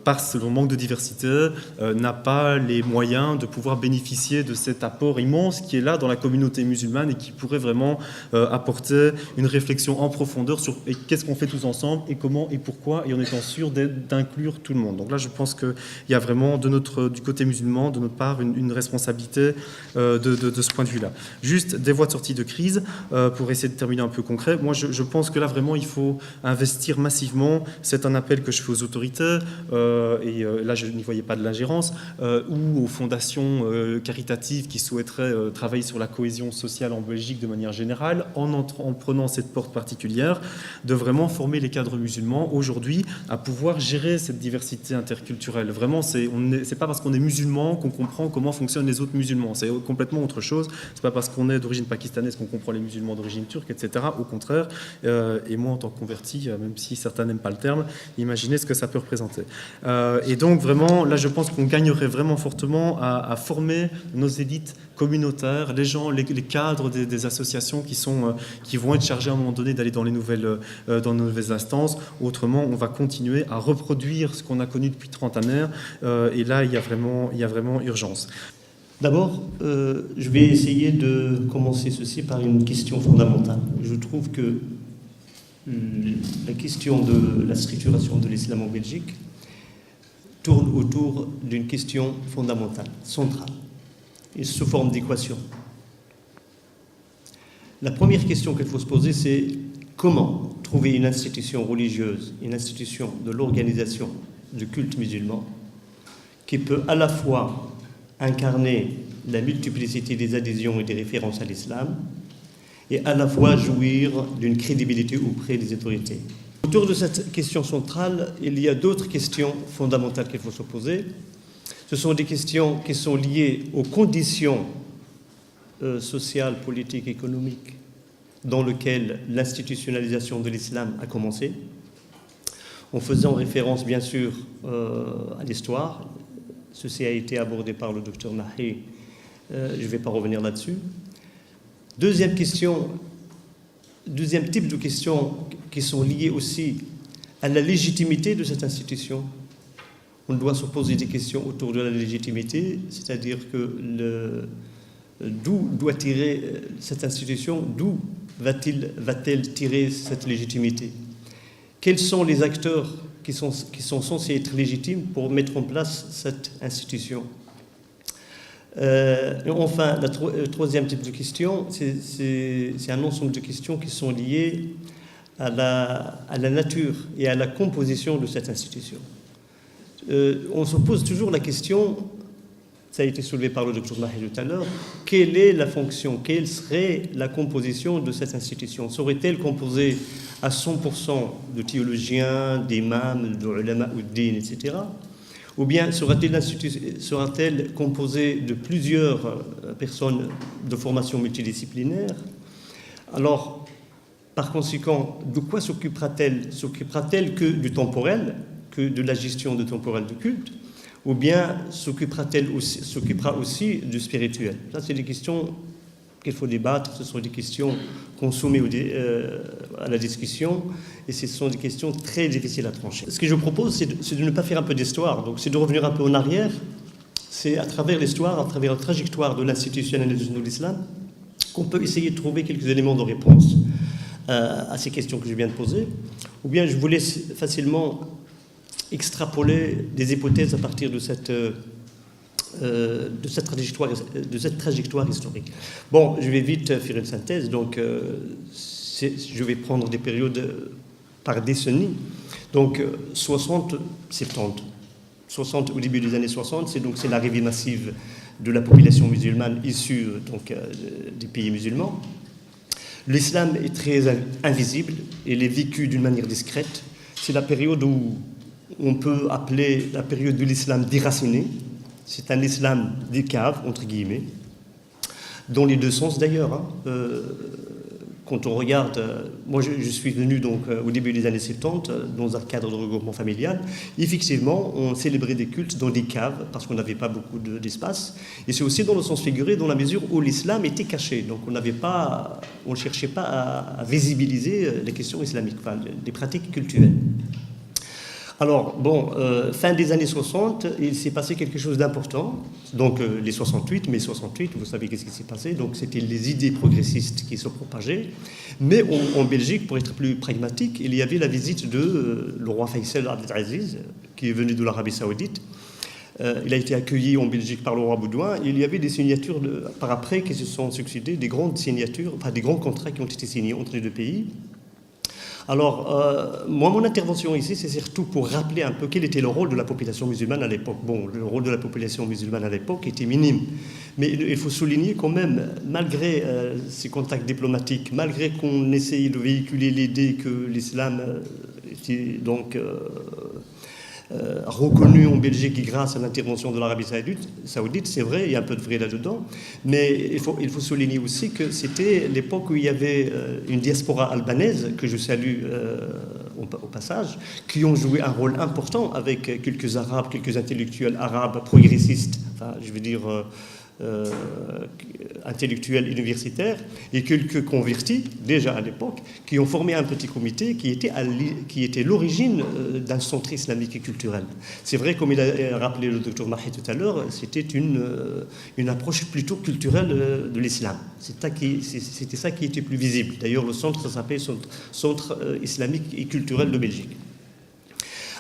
par son manque de diversité, n'a pas les moyens de pouvoir bénéficier de cet apport immense qui est là dans la communauté musulmane et qui pourrait vraiment apporter une réflexion en profondeur sur qu'est-ce qu'on fait tous ensemble et comment et pourquoi, et en étant sûr d'inclure tout le monde. Donc là, je pense qu'il y a vraiment du côté musulman, de notre part, une responsabilité de ce point de vue-là. Juste des voies de sortie de crise, pour essayer de terminer un peu concret. Moi, je pense que là, vraiment, il faut investir massivement. C'est un appel que je fais aux autorités, là je n'y voyais pas de l'ingérence, ou aux fondations caritatives qui souhaiteraient travailler sur la cohésion sociale en Belgique de manière générale, en prenant cette porte particulière, de vraiment former les cadres musulmans aujourd'hui à pouvoir gérer cette diversité interculturelle. Vraiment, c'est pas parce qu'on est musulman qu'on comprend comment fonctionnent les autres musulmans. C'est complètement autre chose. C'est pas parce qu'on est d'origine pakistanaise qu'on comprend les musulmans d'origine turque, etc. Au contraire. Et moi, en tant que converti, même si certains n'aiment pas le terme, imaginez ce que ça peut représenter. Et donc, vraiment, là, je pense qu'on gagnerait vraiment fortement à former nos élites communautaires, les gens, les cadres des associations qui vont être chargés à un moment donné d'aller dans les nouvelles instances. Autrement, on va continuer à reproduire ce qu'on a connu depuis 30 années. Et là, il y a vraiment urgence. D'abord, je vais essayer de commencer ceci par une question fondamentale. Je trouve que la question de la structuration de l'islam en Belgique tourne autour d'une question fondamentale, centrale, et sous forme d'équation. La première question qu'il faut se poser, c'est comment trouver une institution religieuse, une institution de l'organisation du culte musulman qui peut à la fois incarner la multiplicité des adhésions et des références à l'islam et à la fois jouir d'une crédibilité auprès des autorités. Autour de cette question centrale, il y a d'autres questions fondamentales qu'il faut se poser. Ce sont des questions qui sont liées aux conditions sociales, politiques, économiques dans lesquelles l'institutionnalisation de l'islam a commencé, en faisant référence bien sûr à l'histoire. Ceci a été abordé par le docteur Mahi, je ne vais pas revenir là-dessus. Deuxième type de questions qui sont liées aussi à la légitimité de cette institution. On doit se poser des questions autour de la légitimité, c'est-à-dire que d'où doit tirer cette institution, d'où va-t-elle tirer cette légitimité? Quels sont les acteurs qui sont censés être légitimes pour mettre en place cette institution? Et enfin, le troisième type de question, c'est un ensemble de questions qui sont liées à la nature et à la composition de cette institution. On se pose toujours la question, ça a été soulevé par le docteur Mahi tout à l'heure, quelle est la fonction, quelle serait la composition de cette institution? Serait-elle composée à 100% de théologiens, d'imams, d'ulama ou din, etc. Ou bien sera-t-elle composée de plusieurs personnes de formation multidisciplinaire? Alors, par conséquent, de quoi s'occupera-t-elle? S'occupera-t-elle que du temporel, que de la gestion du temporel du culte? Ou bien s'occupera aussi du spirituel? Ça, c'est des questions qu'il faut débattre, ce sont des questions qu'on soumet à la discussion, et ce sont des questions très difficiles à trancher. Ce que je propose, c'est de ne pas faire un peu d'histoire, donc c'est de revenir un peu en arrière. C'est à travers l'histoire, à travers la trajectoire de l'institutionnalisation de l'islam, qu'on peut essayer de trouver quelques éléments de réponse à ces questions que je viens de poser. Ou bien je vous laisse facilement extrapoler des hypothèses à partir de cette trajectoire historique. Bon, je vais vite faire une synthèse. Donc, je vais prendre des périodes par décennie. Donc, 60, 70. 60, au début des années 60, c'est l'arrivée massive de la population musulmane issue des pays musulmans. L'islam est très invisible, il est vécu d'une manière discrète. C'est la période où on peut appeler la période de l'islam déraciné. C'est un islam des caves, entre guillemets, dans les deux sens d'ailleurs. Quand on regarde, moi je suis venu donc au début des années 70 dans un cadre de regroupement familial. Effectivement, on célébrait des cultes dans des caves parce qu'on n'avait pas beaucoup d'espace. Et c'est aussi dans le sens figuré, dans la mesure où l'islam était caché. Donc on ne cherchait pas à visibiliser les questions islamiques, enfin, les pratiques culturelles. Alors, bon, fin des années 60, il s'est passé quelque chose d'important. Donc, les 68, mai 68, vous savez qu'est-ce qui s'est passé. Donc, c'était les idées progressistes qui se propageaient. Mais en Belgique, pour être plus pragmatique, il y avait la visite de le roi Faisal Abdelaziz, qui est venu de l'Arabie Saoudite. Il a été accueilli en Belgique par le roi Baudouin. Il y avait des signatures par après qui se sont succédées, des grandes signatures, enfin des grands contrats qui ont été signés entre les deux pays. Alors, moi, mon intervention ici, c'est surtout pour rappeler un peu quel était le rôle de la population musulmane à l'époque. Bon, le rôle de la population musulmane à l'époque était minime, mais il faut souligner quand même, malgré ces contacts diplomatiques, malgré qu'on essaye de véhiculer l'idée que l'islam était donc reconnu en Belgique grâce à l'intervention de l'Arabie saoudite, c'est vrai, il y a un peu de vrai là-dedans, mais il faut souligner aussi que c'était l'époque où il y avait une diaspora albanaise, que je salue au passage, qui ont joué un rôle important avec quelques Arabes, quelques intellectuels arabes progressistes, enfin, je veux dire intellectuels universitaires, et quelques convertis, déjà à l'époque, qui ont formé un petit comité qui était l'origine d'un centre islamique et culturel. C'est vrai, comme il a rappelé le docteur Mahi tout à l'heure, c'était une approche plutôt culturelle de l'islam. C'était ça qui était plus visible. D'ailleurs, le centre, ça s'appelait Centre islamique et culturel de Belgique.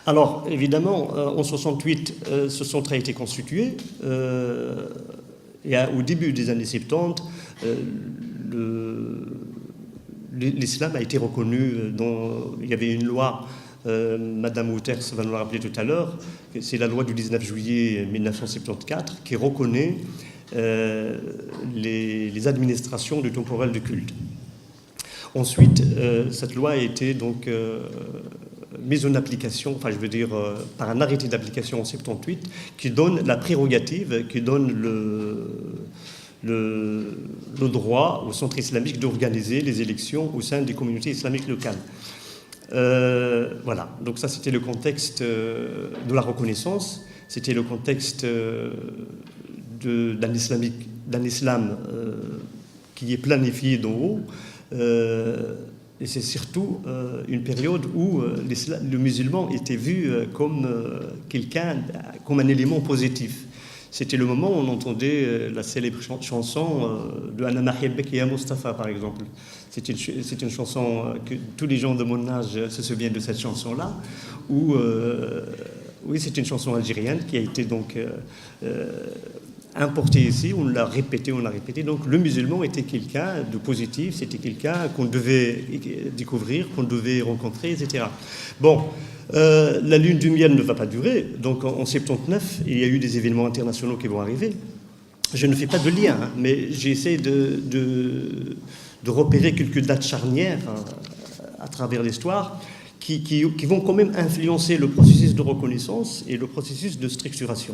Alors, évidemment, en 1968, ce centre a été constitué. Et au début des années 70, l'islam a été reconnu. Il y avait une loi, Madame Wouters va nous le rappeler tout à l'heure, c'est la loi du 19 juillet 1974 qui reconnaît les administrations du temporel de culte. Ensuite, cette loi a été donc mise en application, enfin je veux dire par un arrêté d'application en 78 qui donne la prérogative, qui donne le droit au centre islamique d'organiser les élections au sein des communautés islamiques locales. Voilà, donc ça c'était le contexte de la reconnaissance, c'était le contexte d'un islam qui est planifié d'en haut. Et c'est surtout une période où le musulman était vu comme comme un élément positif. C'était le moment où on entendait la célèbre chanson de Ana Mahibbek ya Mustafa, par exemple. C'est une chanson que tous les gens de mon âge se souviennent de cette chanson-là, oui, c'est une chanson algérienne qui a été donc importé ici, on l'a répété. Donc le musulman était quelqu'un de positif, c'était quelqu'un qu'on devait découvrir, qu'on devait rencontrer, etc. Bon, la lune du miel ne va pas durer, donc en 79, il y a eu des événements internationaux qui vont arriver. Je ne fais pas de lien, hein, mais j'essaie de repérer quelques dates charnières à travers l'histoire qui vont quand même influencer le processus de reconnaissance et le processus de structuration.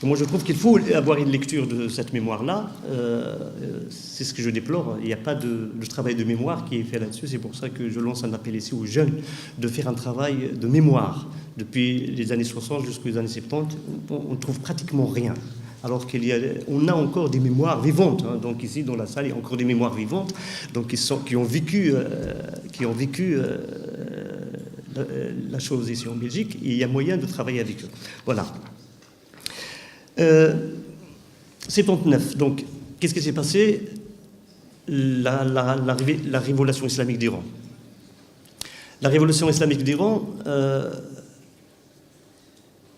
Et moi, je trouve qu'il faut avoir une lecture de cette mémoire-là. C'est ce que je déplore. Il n'y a pas de travail de mémoire qui est fait là-dessus. C'est pour ça que je lance un appel ici aux jeunes de faire un travail de mémoire. Depuis les années 60 jusqu'aux années 70, on ne trouve pratiquement rien. Alors on a encore des mémoires vivantes. Hein. Donc ici, dans la salle, il y a encore des mémoires vivantes, donc qui ont vécu la chose ici en Belgique. Et il y a moyen de travailler avec eux. Voilà. 79. Donc, qu'est-ce qui s'est passé? La révolution islamique d'Iran. La révolution islamique d'Iran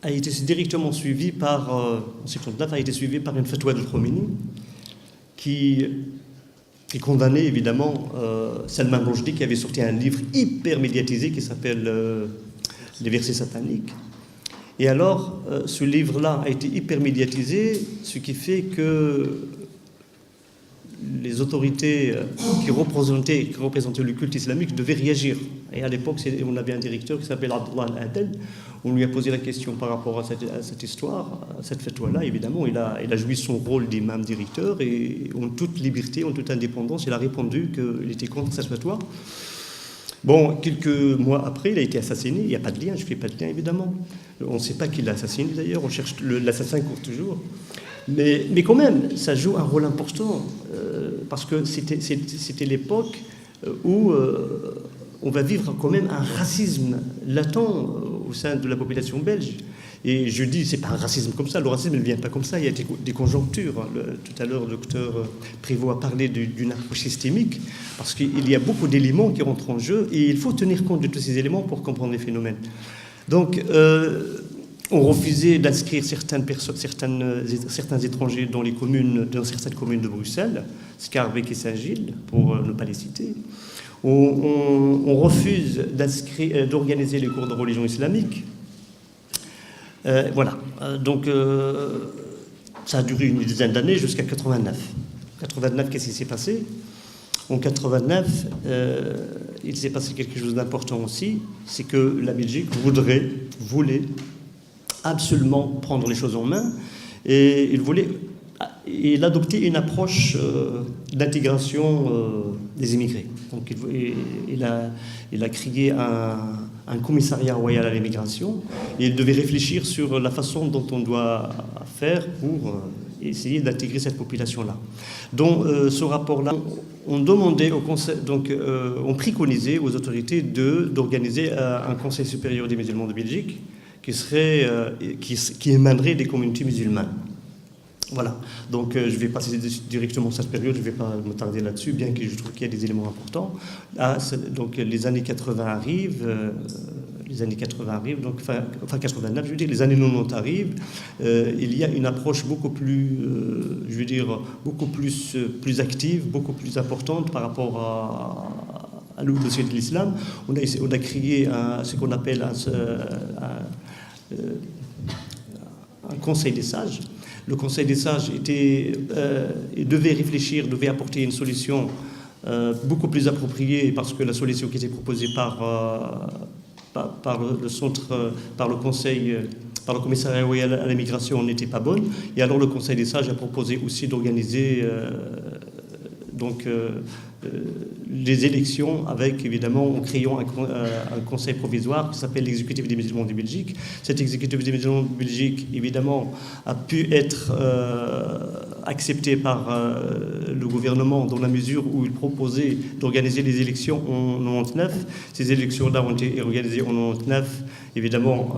a été directement suivie en 79, a été suivie par une fatwa de Khomeini qui condamnait évidemment Salman Rushdie, qui avait sorti un livre hyper médiatisé qui s'appelle Les versets sataniques. Et alors, ce livre-là a été hyper médiatisé, ce qui fait que les autorités qui représentaient le culte islamique devaient réagir. Et à l'époque, on avait un directeur qui s'appelait Abdullah Al-Adel. On lui a posé la question par rapport à cette histoire, à cette fatwa-là. Évidemment, il a joué son rôle d'imam directeur et en toute liberté, en toute indépendance, il a répondu qu'il était contre cette fatwa. Bon, quelques mois après, il a été assassiné. Il n'y a pas de lien, je ne fais pas de lien, évidemment. On ne sait pas qui l'a assassiné, d'ailleurs. On cherche l'assassin court toujours. Mais quand même, ça joue un rôle important, parce que c'était l'époque où on va vivre quand même un racisme latent au sein de la population belge. Et je dis, c'est pas un racisme comme ça, le racisme ne vient pas comme ça, il y a des conjonctures. Tout à l'heure, le docteur Prévost a parlé d'une approche systémique, parce qu'il y a beaucoup d'éléments qui rentrent en jeu, et il faut tenir compte de tous ces éléments pour comprendre les phénomènes. Donc, on refusait d'inscrire certains étrangers dans certaines communes de Bruxelles, Schaerbeek et Saint-Gilles, pour ne pas les citer. on refuse d'organiser les cours de religion islamique. Voilà. Donc, ça a duré une dizaine d'années jusqu'à 89. 89, qu'est-ce qui s'est passé? En 89, il s'est passé quelque chose d'important aussi, c'est que la Belgique voulait absolument prendre les choses en main, et il adoptait une approche d'intégration des immigrés. Donc il a créé un commissariat royal à l'immigration, et il devait réfléchir sur la façon dont on doit faire pour essayer d'intégrer cette population-là. Dans ce rapport-là, on demandait au conseil, donc on préconisait aux autorités d'organiser un conseil supérieur des musulmans de Belgique qui émanerait des communautés musulmanes. Voilà, donc je vais passer directement cette période, je ne vais pas me tarder là-dessus, bien que je trouve qu'il y a des éléments importants. Donc les années 80 arrivent, donc enfin 89, je veux dire, les années 90 arrivent, il y a une approche beaucoup plus, je veux dire, beaucoup plus active, beaucoup plus importante par rapport à le dossier de l'islam. On a créé ce qu'on appelle un conseil des sages. Le Conseil des sages devait réfléchir, devait apporter une solution beaucoup plus appropriée, parce que la solution qui était proposée par le centre, par le Conseil, par le commissariat royal à l'immigration n'était pas bonne. Et alors le Conseil des sages a proposé aussi d'organiser les élections avec, évidemment, en créant un conseil provisoire qui s'appelle l'exécutif des musulmans de Belgique. Cet exécutif des musulmans de Belgique, évidemment, a pu être accepté par le gouvernement dans la mesure où il proposait d'organiser les élections en 99. Ces élections-là ont été organisées en 99. Évidemment,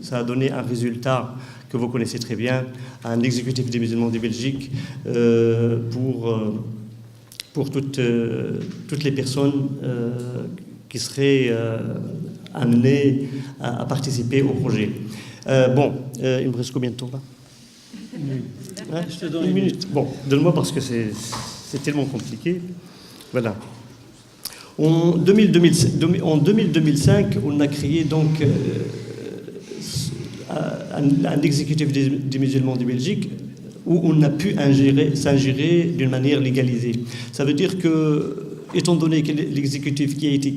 ça a donné un résultat que vous connaissez très bien, un exécutif des musulmans de Belgique pour toutes les personnes qui seraient amenées à participer au projet. Il me reste combien de temps là? Je te donne une minute. Bon, donne-moi parce que c'est tellement compliqué. Voilà. En 2005, on a créé donc un exécutif des musulmans de Belgique où on a pu s'ingérer d'une manière légalisée. Ça veut dire que, étant donné que l'exécutif qui a été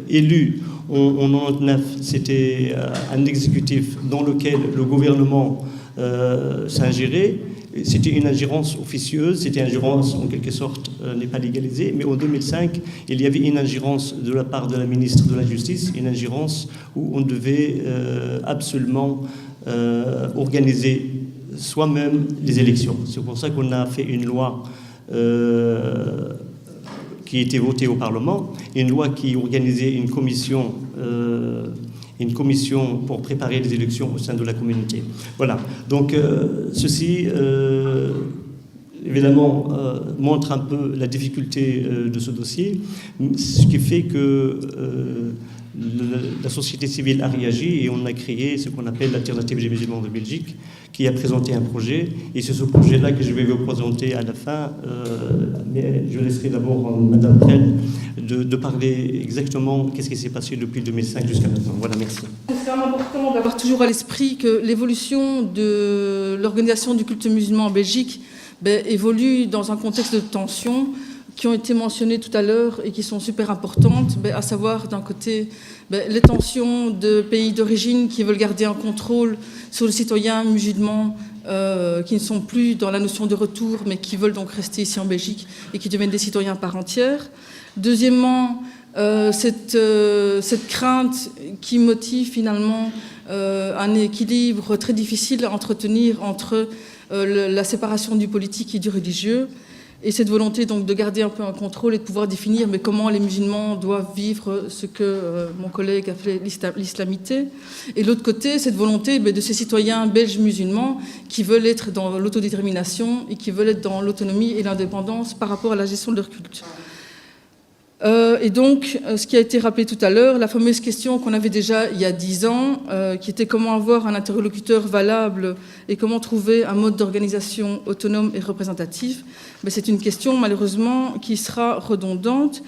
élu en 1999, c'était un exécutif dans lequel le gouvernement s'ingérait, c'était une ingérence officieuse, c'était une ingérence en quelque sorte n'est pas légalisée, mais en 2005, il y avait une ingérence de la part de la ministre de la Justice, une ingérence où on devait absolument organiser soi-même les élections. C'est pour ça qu'on a fait une loi qui a été votée au Parlement, une loi qui organisait une commission pour préparer les élections au sein de la communauté. Voilà. Donc, ceci, évidemment, montre un peu la difficulté de ce dossier, ce qui fait que la société civile a réagi et on a créé ce qu'on appelle l'Alternative des musulmans de Belgique, qui a présenté un projet. Et c'est ce projet-là que je vais vous présenter à la fin. Mais je laisserai d'abord Madame Prel de parler exactement qu'est-ce qui s'est passé depuis 2005 jusqu'à maintenant. Voilà, merci. C'est quand même important d'avoir toujours à l'esprit que l'évolution de l'organisation du culte musulman en Belgique évolue dans un contexte de tension qui ont été mentionnées tout à l'heure et qui sont super importantes, à savoir d'un côté les tensions de pays d'origine qui veulent garder un contrôle sur les citoyens musulmans qui ne sont plus dans la notion de retour mais qui veulent donc rester ici en Belgique et qui deviennent des citoyens à part entière. Deuxièmement, cette crainte qui motive finalement un équilibre très difficile à entretenir entre la séparation du politique et du religieux, et cette volonté donc de garder un peu un contrôle et de pouvoir définir mais comment les musulmans doivent vivre ce que mon collègue a fait l'islamité. Et de l'autre côté, cette volonté de ces citoyens belges musulmans qui veulent être dans l'autodétermination et qui veulent être dans l'autonomie et l'indépendance par rapport à la gestion de leur culte. Et donc, ce qui a été rappelé tout à l'heure, la fameuse question qu'on avait déjà il y a 10 ans, qui était comment avoir un interlocuteur valable et comment trouver un mode d'organisation autonome et représentatif, mais c'est une question malheureusement qui sera redondante,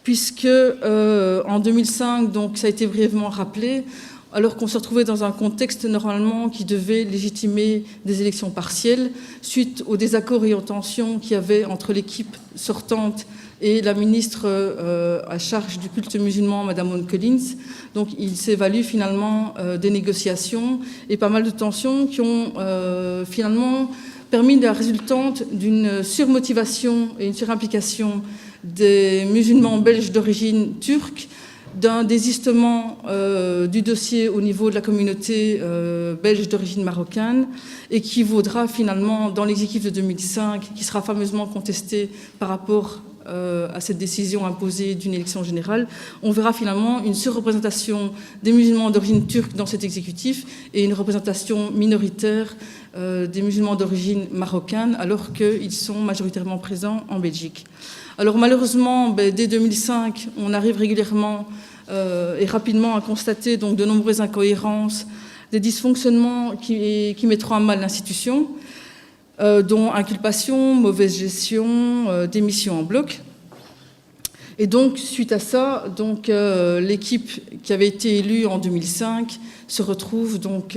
puisque en 2005, donc ça a été brièvement rappelé, alors qu'on se retrouvait dans un contexte normalement qui devait légitimer des élections partielles, suite aux désaccords et aux tensions qu'il y avait entre l'équipe sortante et la ministre à charge du culte musulman, Madame Owen Collins. Donc il s'est valu finalement des négociations et pas mal de tensions qui ont finalement permis la résultante d'une surmotivation et une surimplication des musulmans belges d'origine turque, d'un désistement du dossier au niveau de la communauté belge d'origine marocaine et qui vaudra finalement dans l'exécutif de 2005, qui sera fameusement contesté par rapport à cette décision imposée d'une élection générale, on verra finalement une surreprésentation des musulmans d'origine turque dans cet exécutif et une représentation minoritaire des musulmans d'origine marocaine, alors qu'ils sont majoritairement présents en Belgique. Alors malheureusement, dès 2005, on arrive régulièrement et rapidement à constater donc, de nombreuses incohérences, des dysfonctionnements qui mettront à mal l'institution, dont inculpation, mauvaise gestion, démission en bloc. Et donc, suite à ça, donc, l'équipe qui avait été élue en 2005 se retrouve donc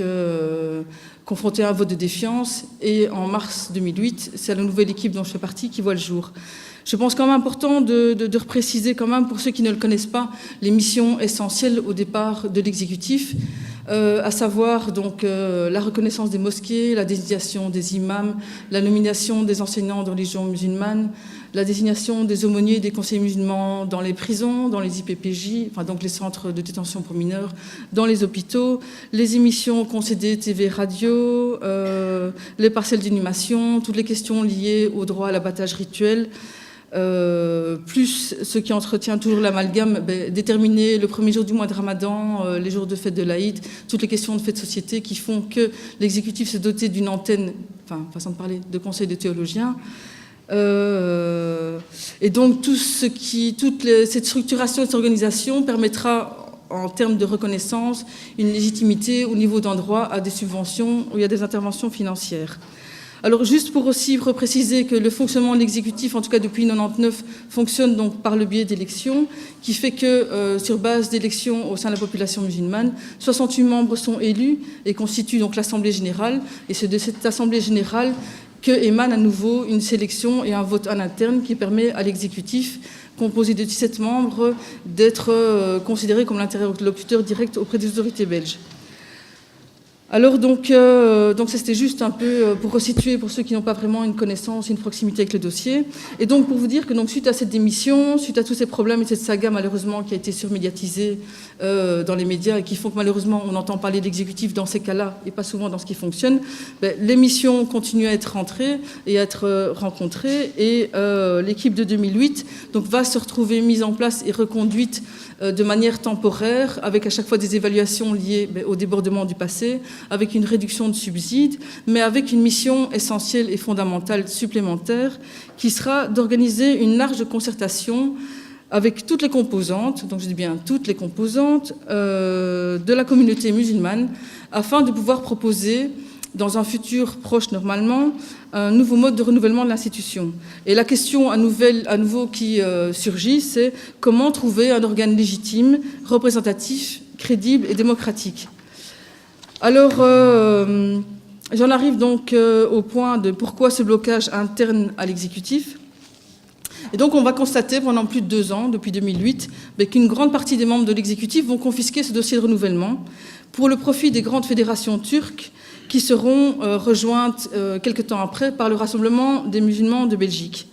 confrontée à un vote de défiance. Et en mars 2008, c'est la nouvelle équipe dont je fais partie qui voit le jour. Je pense quand même important de repréciser quand même, pour ceux qui ne le connaissent pas, les missions essentielles au départ de l'exécutif, à savoir donc la reconnaissance des mosquées, la désignation des imams, la nomination des enseignants de religion musulmane, la désignation des aumôniers et des conseillers musulmans dans les prisons, dans les IPPJ, enfin donc les centres de détention pour mineurs, dans les hôpitaux, les émissions concédées TV radio, les parcelles d'inhumation, toutes les questions liées au droit à l'abattage rituel, plus ce qui entretient toujours l'amalgame, déterminer le premier jour du mois de Ramadan, les jours de fête de l'Aïd, toutes les questions de fête de société qui font que l'exécutif s'est doté d'une antenne, enfin, façon de parler, de conseil de théologiens. Et donc cette structuration et cette organisation permettra, en termes de reconnaissance, une légitimité au niveau d'un droit à des subventions où il y a des interventions financières. Alors juste pour aussi repréciser que le fonctionnement de l'exécutif, en tout cas depuis 1999, fonctionne donc par le biais d'élections, qui fait que sur base d'élections au sein de la population musulmane, 68 membres sont élus et constituent donc l'Assemblée générale. Et c'est de cette Assemblée générale que émane à nouveau une sélection et un vote en interne qui permet à l'exécutif, composé de 17 membres, d'être considéré comme l'interlocuteur direct auprès des autorités belges. Alors donc ça c'était juste un peu pour resituer pour ceux qui n'ont pas vraiment une connaissance, une proximité avec le dossier. Et donc pour vous dire que donc suite à cette démission, suite à tous ces problèmes et cette saga malheureusement qui a été surmédiatisée dans les médias et qui font que malheureusement on entend parler d'exécutif dans ces cas-là et pas souvent dans ce qui fonctionne, les missions continuent à être rentrées et à être rencontrées et l'équipe de 2008 donc, va se retrouver mise en place et reconduite de manière temporaire, avec à chaque fois des évaluations liées au débordement du passé, avec une réduction de subsides, mais avec une mission essentielle et fondamentale supplémentaire, qui sera d'organiser une large concertation avec toutes les composantes, donc je dis bien toutes les composantes, de la communauté musulmane, afin de pouvoir proposer, dans un futur proche normalement, un nouveau mode de renouvellement de l'institution. Et la question à nouveau qui surgit, c'est comment trouver un organe légitime, représentatif, crédible et démocratique. Alors, j'en arrive donc au point de pourquoi ce blocage interne à l'exécutif. Et donc, on va constater pendant plus de 2 ans, depuis 2008, qu'une grande partie des membres de l'exécutif vont confisquer ce dossier de renouvellement pour le profit des grandes fédérations turques qui seront rejointes quelque temps après par le Rassemblement des musulmans de Belgique.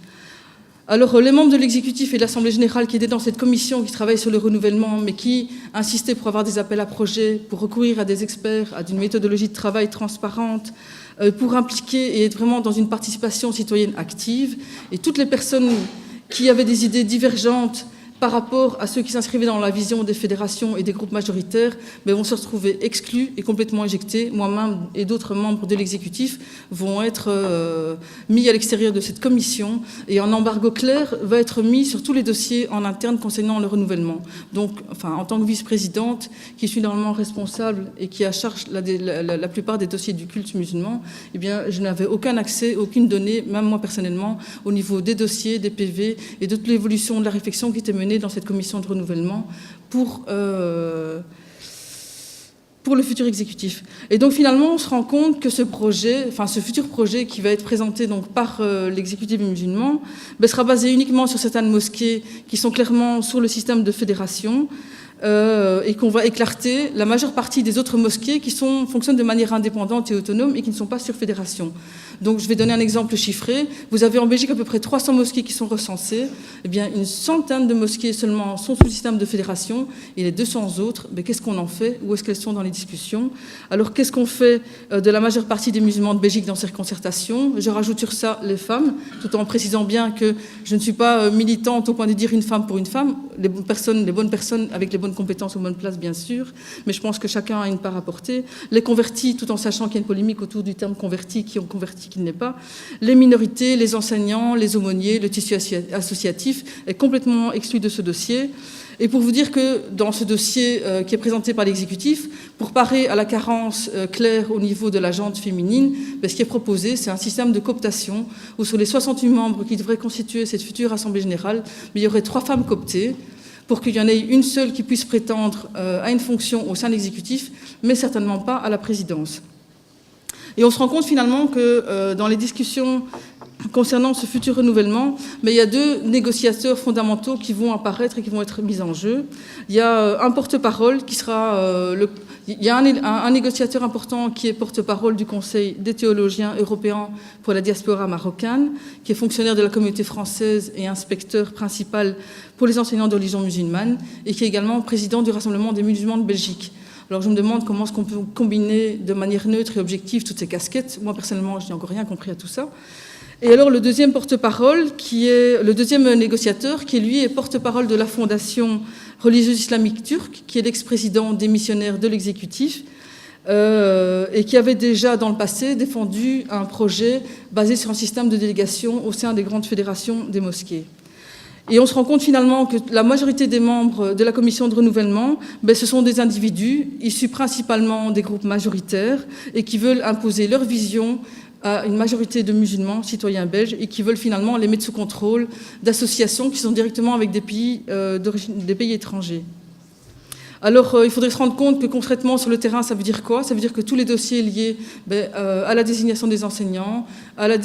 Alors, les membres de l'exécutif et de l'Assemblée générale qui étaient dans cette commission qui travaille sur le renouvellement, mais qui insistaient pour avoir des appels à projets, pour recourir à des experts, à une méthodologie de travail transparente, pour impliquer et être vraiment dans une participation citoyenne active, et toutes les personnes qui avaient des idées divergentes par rapport à ceux qui s'inscrivaient dans la vision des fédérations et des groupes majoritaires, vont se retrouver exclus et complètement éjectés. Moi-même et d'autres membres de l'exécutif vont être mis à l'extérieur de cette commission et un embargo clair va être mis sur tous les dossiers en interne concernant le renouvellement. Donc, en tant que vice-présidente, qui suis normalement responsable et qui a charge la plupart des dossiers du culte musulman, eh bien, je n'avais aucun accès, aucune donnée, même moi personnellement, au niveau des dossiers, des PV et de toute l'évolution de la réflexion qui était menée dans cette commission de renouvellement pour le futur exécutif. Et donc finalement, on se rend compte que ce futur projet qui va être présenté donc par l'exécutif musulman, sera basé uniquement sur certaines mosquées qui sont clairement sur le système de fédération et qu'on va écarter la majeure partie des autres mosquées qui fonctionnent de manière indépendante et autonome et qui ne sont pas sur fédération. Donc je vais donner un exemple chiffré. Vous avez en Belgique à peu près 300 mosquées qui sont recensées. Eh bien, une centaine de mosquées seulement sont sous le système de fédération et les 200 autres, qu'est-ce qu'on en fait? Où est-ce qu'elles sont dans les discussions? Alors, qu'est-ce qu'on fait de la majeure partie des musulmans de Belgique dans ces concertations? Je rajoute sur ça les femmes, tout en précisant bien que je ne suis pas militante au point de dire une femme pour une femme. Les bonnes personnes avec les bonnes compétences aux bonnes places, bien sûr, mais je pense que chacun a une part à porter. Les convertis, tout en sachant qu'il y a une polémique autour du terme converti, qui ont converti, qui ne l'est pas. Les minorités, les enseignants, les aumôniers, le tissu associatif est complètement exclu de ce dossier. Et pour vous dire que dans ce dossier qui est présenté par l'exécutif, pour parer à la carence claire au niveau de la gente féminine, ce qui est proposé, c'est un système de cooptation où sur les 68 membres qui devraient constituer cette future Assemblée générale, il y aurait 3 femmes cooptées pour qu'il y en ait une seule qui puisse prétendre à une fonction au sein de l'exécutif, mais certainement pas à la présidence. Et on se rend compte finalement que dans les discussions concernant ce futur renouvellement, il y a 2 négociateurs fondamentaux qui vont apparaître et qui vont être mis en jeu. Il y a un porte-parole qui sera... Il y a un négociateur important qui est porte-parole du Conseil des théologiens européens pour la diaspora marocaine, qui est fonctionnaire de la communauté française et inspecteur principal pour les enseignants de religion musulmane, et qui est également président du Rassemblement des musulmans de Belgique. Alors je me demande comment est-ce qu'on peut combiner de manière neutre et objective toutes ces casquettes. Moi, personnellement, je n'ai encore rien compris à tout ça. Et alors le deuxième porte-parole, le deuxième négociateur, qui lui est porte-parole de la Fondation religieuse islamique turque, qui est l'ex-président démissionnaire de l'exécutif, et qui avait déjà dans le passé défendu un projet basé sur un système de délégation au sein des grandes fédérations des mosquées. Et on se rend compte finalement que la majorité des membres de la commission de renouvellement, ce sont des individus issus principalement des groupes majoritaires et qui veulent imposer leur vision à une majorité de musulmans, citoyens belges, et qui veulent finalement les mettre sous contrôle d'associations qui sont directement avec des pays étrangers. Alors, il faudrait se rendre compte que concrètement, sur le terrain, ça veut dire quoi? Ça veut dire que tous les dossiers liés à la désignation des enseignants, à la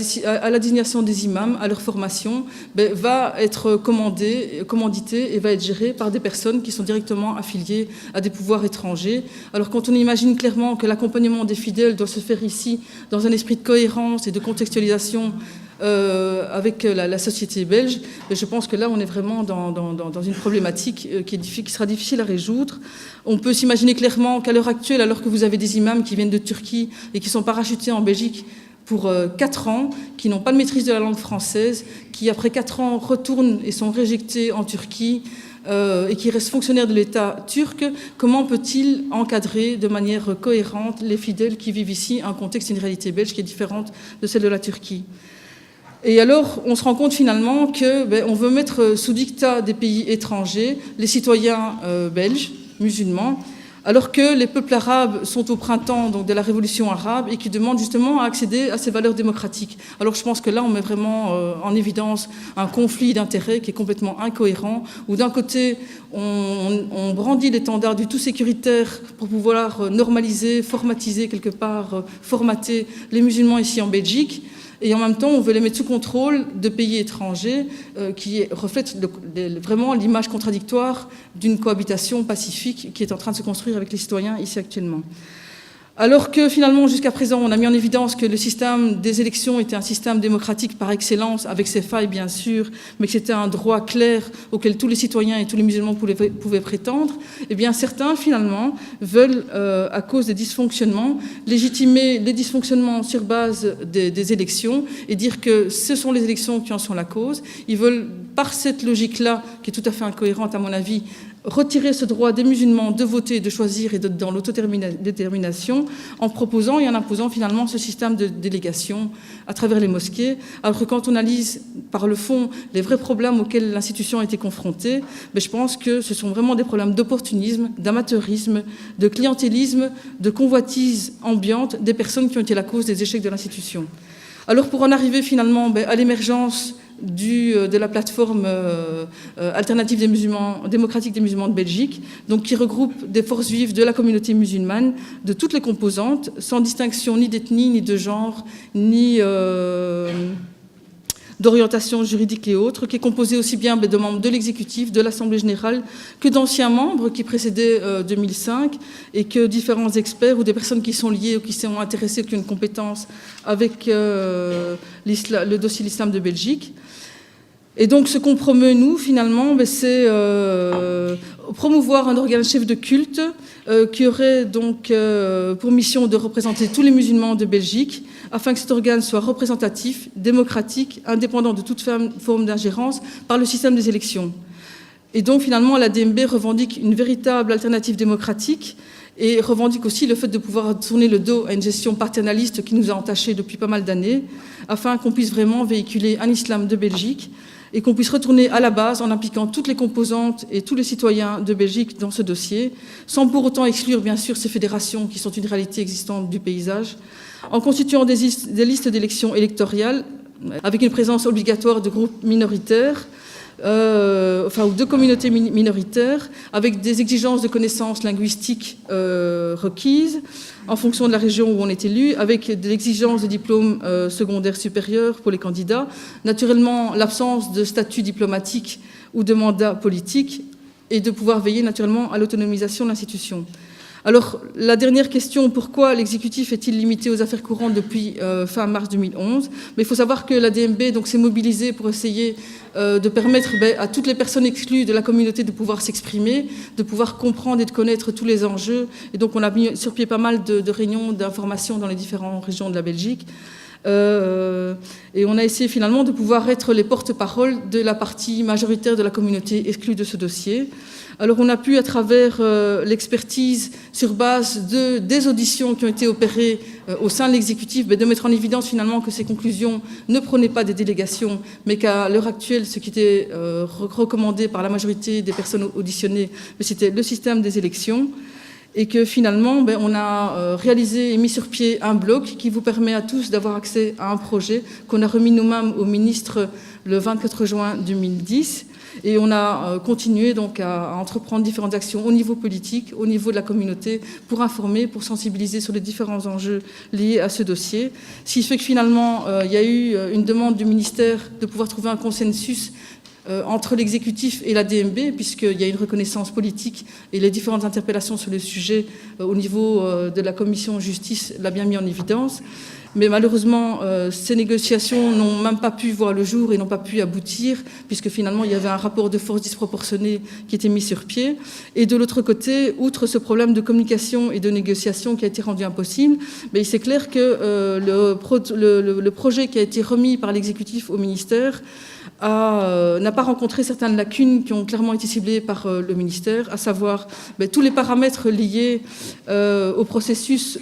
désignation des imams, à leur formation, va être commandité et va être géré par des personnes qui sont directement affiliées à des pouvoirs étrangers. Alors, quand on imagine clairement que l'accompagnement des fidèles doit se faire ici, dans un esprit de cohérence et de contextualisation avec la société belge, je pense que là, on est vraiment dans une problématique qui sera difficile à résoudre. On peut s'imaginer clairement qu'à l'heure actuelle, alors que vous avez des imams qui viennent de Turquie et qui sont parachutés en Belgique pour 4 ans, qui n'ont pas de maîtrise de la langue française, qui après 4 ans retournent et sont réjectés en Turquie, et qui restent fonctionnaires de l'État turc, comment peut-il encadrer de manière cohérente les fidèles qui vivent ici, un contexte et une réalité belge qui est différente de celle de la Turquie? Et alors, on se rend compte finalement qu'on veut mettre sous dictat des pays étrangers les citoyens belges, musulmans, alors que les peuples arabes sont au printemps donc, de la révolution arabe et qui demandent justement à accéder à ces valeurs démocratiques. Alors je pense que là, on met vraiment en évidence un conflit d'intérêts qui est complètement incohérent, où d'un côté, on brandit l'étendard du tout sécuritaire pour pouvoir normaliser, formatiser quelque part, formater les musulmans ici en Belgique, et en même temps, on veut les mettre sous contrôle de pays étrangers qui reflètent vraiment l'image contradictoire d'une cohabitation pacifique qui est en train de se construire avec les citoyens ici actuellement. Alors que finalement, jusqu'à présent, on a mis en évidence que le système des élections était un système démocratique par excellence, avec ses failles bien sûr, mais que c'était un droit clair auquel tous les citoyens et tous les musulmans pouvaient prétendre, eh bien certains finalement veulent, à cause des dysfonctionnements, légitimer les dysfonctionnements sur base des élections et dire que ce sont les élections qui en sont la cause. Ils veulent par cette logique-là, qui est tout à fait incohérente à mon avis, retirer ce droit des musulmans de voter, de choisir et dans l'autodétermination en proposant et en imposant finalement ce système de délégation à travers les mosquées. Alors que quand on analyse par le fond les vrais problèmes auxquels l'institution a été confrontée, je pense que ce sont vraiment des problèmes d'opportunisme, d'amateurisme, de clientélisme, de convoitise ambiante des personnes qui ont été la cause des échecs de l'institution. Alors pour en arriver finalement à l'émergence de la plateforme alternative des musulmans, démocratique des musulmans de Belgique, donc qui regroupe des forces vives de la communauté musulmane, de toutes les composantes, sans distinction ni d'ethnie, ni de genre, ni d'orientation juridique et autres, qui est composée aussi bien de membres de l'exécutif, de l'Assemblée générale, que d'anciens membres qui précédaient 2005, et que différents experts ou des personnes qui sont liées ou qui sont intéressées ou qui ont une compétence avec le dossier de l'islam de Belgique. Et donc ce qu'on promeut, nous, finalement, c'est promouvoir un organe chef de culte qui aurait donc pour mission de représenter tous les musulmans de Belgique, afin que cet organe soit représentatif, démocratique, indépendant de toute forme d'ingérence par le système des élections. Et donc finalement, la DMB revendique une véritable alternative démocratique et revendique aussi le fait de pouvoir tourner le dos à une gestion paternaliste qui nous a entachés depuis pas mal d'années, afin qu'on puisse vraiment véhiculer un islam de Belgique et qu'on puisse retourner à la base en impliquant toutes les composantes et tous les citoyens de Belgique dans ce dossier, sans pour autant exclure bien sûr ces fédérations qui sont une réalité existante du paysage, en constituant des listes d'élections électorales avec une présence obligatoire de groupes minoritaires, ou de communautés minoritaires, avec des exigences de connaissances linguistiques requises en fonction de la région où on est élu, avec des exigences de diplômes secondaires supérieurs pour les candidats, naturellement l'absence de statut diplomatique ou de mandat politique, et de pouvoir veiller naturellement à l'autonomisation de l'institution. Alors, la dernière question, pourquoi l'exécutif est-il limité aux affaires courantes depuis fin mars 2011 ? Mais il faut savoir que la DMB s'est mobilisée pour essayer de permettre à toutes les personnes exclues de la communauté de pouvoir s'exprimer, de pouvoir comprendre et de connaître tous les enjeux. Et donc, on a mis sur pied pas mal de réunions d'information dans les différentes régions de la Belgique. Et on a essayé finalement de pouvoir être les porte-parole de la partie majoritaire de la communauté exclue de ce dossier. Alors on a pu, à travers l'expertise sur base des auditions qui ont été opérées au sein de l'exécutif, de mettre en évidence finalement que ces conclusions ne prônaient pas des délégations, mais qu'à l'heure actuelle, ce qui était recommandé par la majorité des personnes auditionnées, c'était le système des élections. Et que finalement, on a réalisé et mis sur pied un bloc qui vous permet à tous d'avoir accès à un projet qu'on a remis nous-mêmes au ministre le 24 juin 2010. Et on a continué donc à entreprendre différentes actions au niveau politique, au niveau de la communauté, pour informer, pour sensibiliser sur les différents enjeux liés à ce dossier. Ce qui fait que finalement, il y a eu une demande du ministère de pouvoir trouver un consensus entre l'exécutif et la DMB, puisqu'il y a une reconnaissance politique et les différentes interpellations sur le sujet au niveau de la commission justice l'a bien mis en évidence. Mais malheureusement, ces négociations n'ont même pas pu voir le jour et n'ont pas pu aboutir, puisque finalement, il y avait un rapport de force disproportionné qui était mis sur pied. Et de l'autre côté, outre ce problème de communication et de négociation qui a été rendu impossible, mais c'est clair que le projet qui a été remis par l'exécutif au ministère n'a pas rencontré certaines lacunes qui ont clairement été ciblées par le ministère, à savoir tous les paramètres liés au processus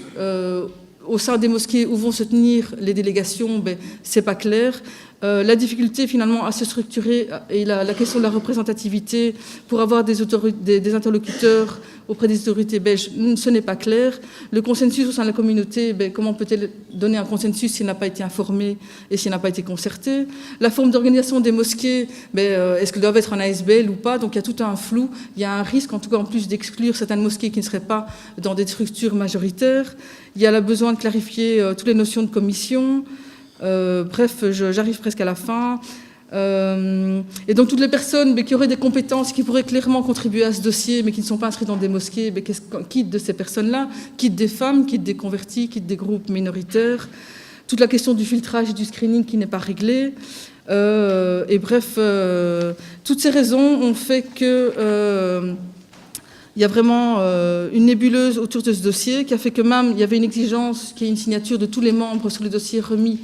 au sein des mosquées où vont se tenir les délégations, c'est pas clair. La difficulté finalement à se structurer et la question de la représentativité pour avoir des interlocuteurs auprès des autorités belges, ce n'est pas clair. Le consensus au sein de la communauté, comment peut-elle donner un consensus s'il n'a pas été informé et s'il n'a pas été concerté? La forme d'organisation des mosquées, est-ce qu'elles doivent être en ASBL ou pas? Donc il y a tout un flou, il y a un risque en tout cas en plus d'exclure certaines mosquées qui ne seraient pas dans des structures majoritaires. Il y a le besoin de clarifier toutes les notions de commission. Bref, j'arrive presque à la fin. Et donc toutes les personnes qui auraient des compétences qui pourraient clairement contribuer à ce dossier, mais qui ne sont pas inscrites dans des mosquées, quittent de ces personnes-là, quittent des femmes, quittent des convertis, quittent des groupes minoritaires. Toute la question du filtrage et du screening qui n'est pas réglée. Et bref, toutes ces raisons ont fait que... il y a vraiment une nébuleuse autour de ce dossier qui a fait que même il y avait une exigence qui est une signature de tous les membres sur le dossier remis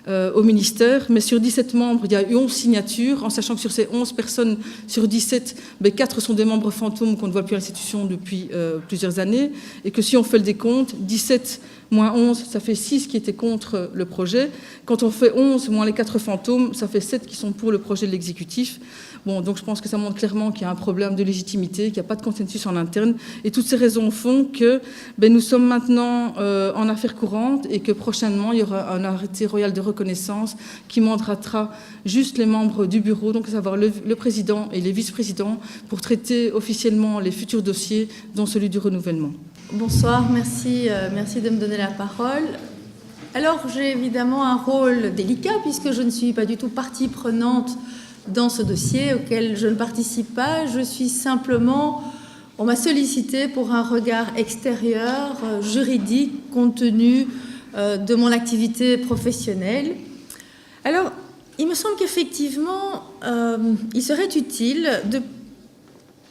au ministère, mais sur 17 membres, il y a eu 11 signatures, en sachant que sur ces 11 personnes, sur 17, 4 sont des membres fantômes qu'on ne voit plus à l'institution depuis plusieurs années, et que si on fait le décompte, 17 moins 11, ça fait 6 qui étaient contre le projet. Quand on fait 11 moins les 4 fantômes, ça fait 7 qui sont pour le projet de l'exécutif. Bon, donc je pense que ça montre clairement qu'il y a un problème de légitimité, qu'il n'y a pas de consensus en interne. Et toutes ces raisons font que nous sommes maintenant en affaires courantes et que prochainement, il y aura un arrêté royal de reconnaissance qui mandatera juste les membres du bureau, donc à savoir le président et les vice-présidents, pour traiter officiellement les futurs dossiers, dont celui du renouvellement. Bonsoir, merci de me donner la parole. Alors, j'ai évidemment un rôle délicat puisque je ne suis pas du tout partie prenante dans ce dossier auquel je ne participe pas. Je suis simplement, on m'a sollicité pour un regard extérieur, juridique, compte tenu de mon activité professionnelle. Alors, il me semble qu'effectivement, il serait utile de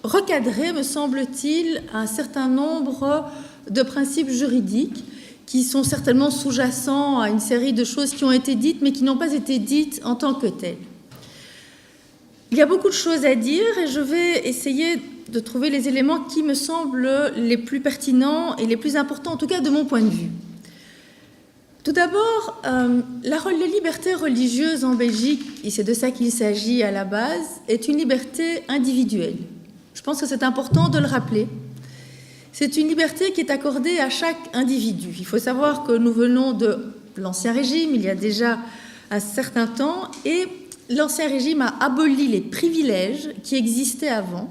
recadrer, me semble-t-il, un certain nombre de principes juridiques qui sont certainement sous-jacents à une série de choses qui ont été dites, mais qui n'ont pas été dites en tant que telles. Il y a beaucoup de choses à dire et je vais essayer de trouver les éléments qui me semblent les plus pertinents et les plus importants, en tout cas de mon point de vue. Tout d'abord, la liberté religieuse en Belgique, et c'est de ça qu'il s'agit à la base, est une liberté individuelle. Je pense que c'est important de le rappeler. C'est une liberté qui est accordée à chaque individu. Il faut savoir que nous venons de l'Ancien Régime, il y a déjà un certain temps, et l'Ancien Régime a aboli les privilèges qui existaient avant.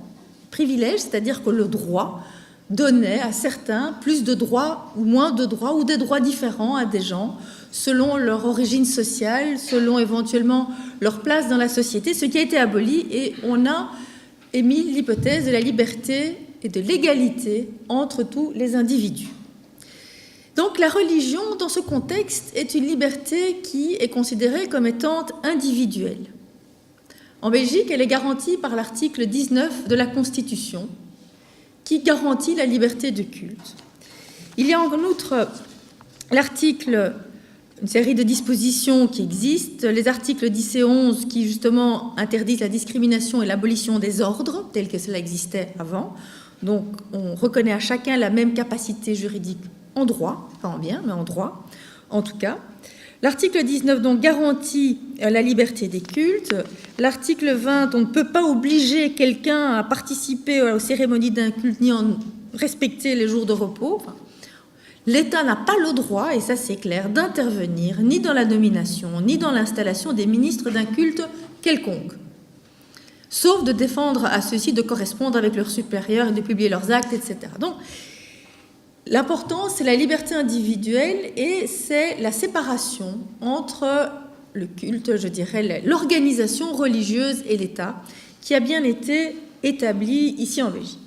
Privilèges, c'est-à-dire que le droit donnait à certains plus de droits ou moins de droits, ou des droits différents à des gens, selon leur origine sociale, selon éventuellement leur place dans la société, ce qui a été aboli, et on a émis l'hypothèse de la liberté et de l'égalité entre tous les individus. Donc la religion, dans ce contexte, est une liberté qui est considérée comme étant individuelle. En Belgique, elle est garantie par l'article 19 de la Constitution, qui garantit la liberté de culte. Il y a en outre l'article, une série de dispositions qui existent, les articles 10 et 11 qui justement interdisent la discrimination et l'abolition des ordres, tels que cela existait avant. Donc on reconnaît à chacun la même capacité juridique en droit, pas en bien, mais en droit, en tout cas. L'article 19 donc garantit la liberté des cultes. L'article 20, on ne peut pas obliger quelqu'un à participer aux cérémonies d'un culte ni en respecter les jours de repos. Enfin, l'État n'a pas le droit, et ça c'est clair, d'intervenir ni dans la nomination, ni dans l'installation des ministres d'un culte quelconque, sauf de défendre à ceux-ci de correspondre avec leurs supérieurs et de publier leurs actes, etc. Donc, l'important, c'est la liberté individuelle et c'est la séparation entre le culte, je dirais, l'organisation religieuse et l'État, qui a bien été établie ici en Belgique.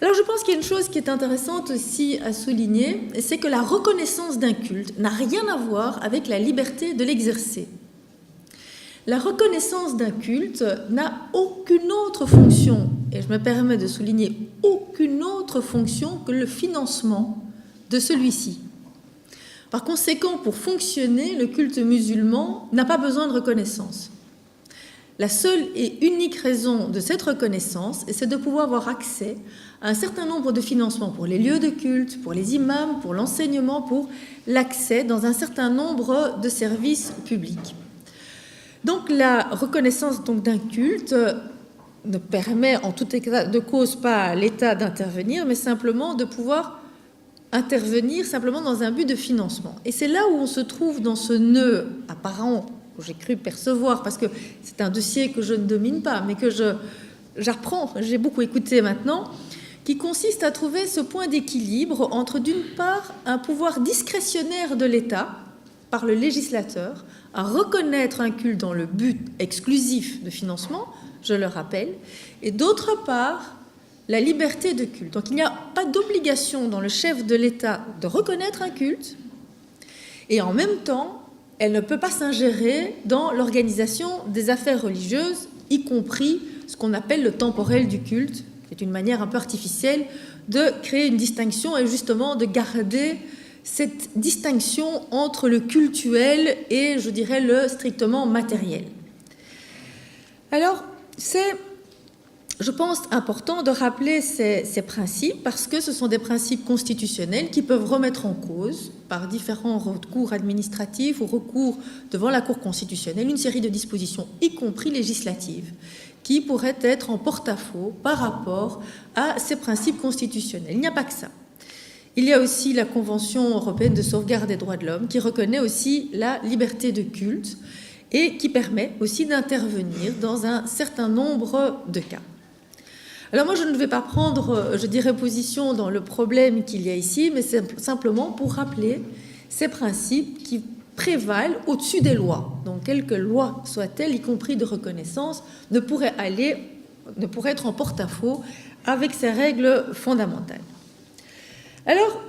Alors je pense qu'il y a une chose qui est intéressante aussi à souligner, c'est que la reconnaissance d'un culte n'a rien à voir avec la liberté de l'exercer. La reconnaissance d'un culte n'a aucune autre fonction, et je me permets de souligner aucune autre fonction que le financement de celui-ci. Par conséquent, pour fonctionner, le culte musulman n'a pas besoin de reconnaissance. La seule et unique raison de cette reconnaissance, c'est de pouvoir avoir accès à un certain nombre de financements pour les lieux de culte, pour les imams, pour l'enseignement, pour l'accès dans un certain nombre de services publics. Donc la reconnaissance d'un culte ne permet en tout état de cause pas à l'État d'intervenir, mais simplement de pouvoir intervenir simplement dans un but de financement. Et c'est là où on se trouve dans ce nœud apparent que j'ai cru percevoir, parce que c'est un dossier que je ne domine pas, mais que j'apprends, j'ai beaucoup écouté maintenant, qui consiste à trouver ce point d'équilibre entre, d'une part, un pouvoir discrétionnaire de l'État, par le législateur, à reconnaître un culte dans le but exclusif de financement, je le rappelle, et d'autre part, la liberté de culte. Donc il n'y a pas d'obligation dans le chef de l'État de reconnaître un culte, et en même temps, elle ne peut pas s'ingérer dans l'organisation des affaires religieuses, y compris ce qu'on appelle le temporel du culte, qui est une manière un peu artificielle de créer une distinction et justement de garder cette distinction entre le cultuel et, je dirais, le strictement matériel. Alors, c'est, je pense, important de rappeler ces principes parce que ce sont des principes constitutionnels qui peuvent remettre en cause, par différents recours administratifs ou recours devant la Cour constitutionnelle, une série de dispositions, y compris législatives, qui pourraient être en porte-à-faux par rapport à ces principes constitutionnels. Il n'y a pas que ça. Il y a aussi la Convention européenne de sauvegarde des droits de l'homme qui reconnaît aussi la liberté de culte et qui permet aussi d'intervenir dans un certain nombre de cas. Alors moi, je ne vais pas prendre, je dirais, position dans le problème qu'il y a ici, mais c'est simplement pour rappeler ces principes qui prévalent au-dessus des lois. Donc, quelque loi soit-elle, y compris de reconnaissance, ne pourrait être en porte-à-faux avec ces règles fondamentales. Alors,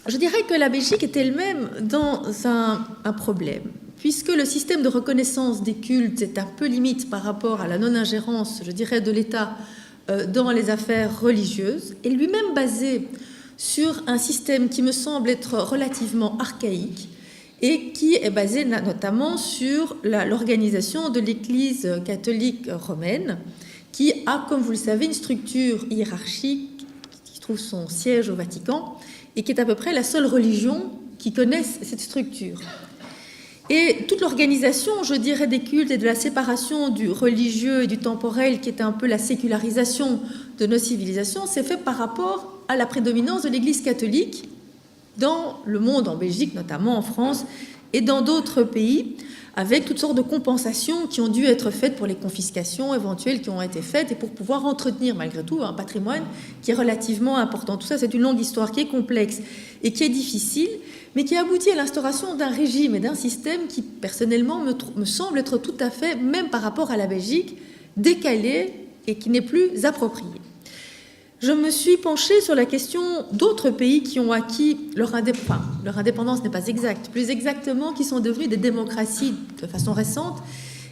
je dirais que la Belgique est elle-même dans un problème, puisque le système de reconnaissance des cultes est un peu limite par rapport à la non-ingérence, je dirais, de l'État dans les affaires religieuses, et lui-même basé sur un système qui me semble être relativement archaïque et qui est basé notamment sur l'organisation de l'Église catholique romaine, qui a, comme vous le savez, une structure hiérarchique qui trouve son siège au Vatican et qui est à peu près la seule religion qui connaisse cette structure. Et toute l'organisation, je dirais, des cultes et de la séparation du religieux et du temporel, qui est un peu la sécularisation de nos civilisations, s'est fait par rapport à la prédominance de l'Église catholique dans le monde, en Belgique notamment, en France et dans d'autres pays, avec toutes sortes de compensations qui ont dû être faites pour les confiscations éventuelles qui ont été faites et pour pouvoir entretenir malgré tout un patrimoine qui est relativement important. Tout ça, c'est une longue histoire qui est complexe et qui est difficile, mais qui aboutit à l'instauration d'un régime et d'un système qui, personnellement, me semble être tout à fait, même par rapport à la Belgique, décalé et qui n'est plus approprié. Je me suis penchée sur la question d'autres pays qui ont acquis leur indépendance n'est pas exacte, plus exactement, qui sont devenus des démocraties de façon récente.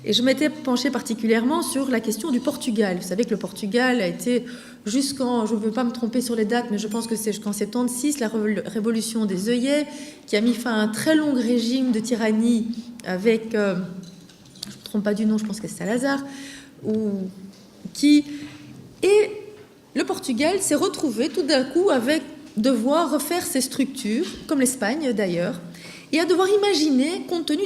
Et je m'étais penchée particulièrement sur la question du Portugal. Vous savez que le Portugal a été jusqu'en, je ne veux pas me tromper sur les dates, mais je pense que c'est jusqu'en 76, la révolution des œillets, qui a mis fin à un très long régime de tyrannie avec, je ne me trompe pas du nom, je pense que c'est Salazar, et le Portugal s'est retrouvé tout d'un coup avec devoir refaire ses structures, comme l'Espagne d'ailleurs, et à devoir imaginer, compte tenu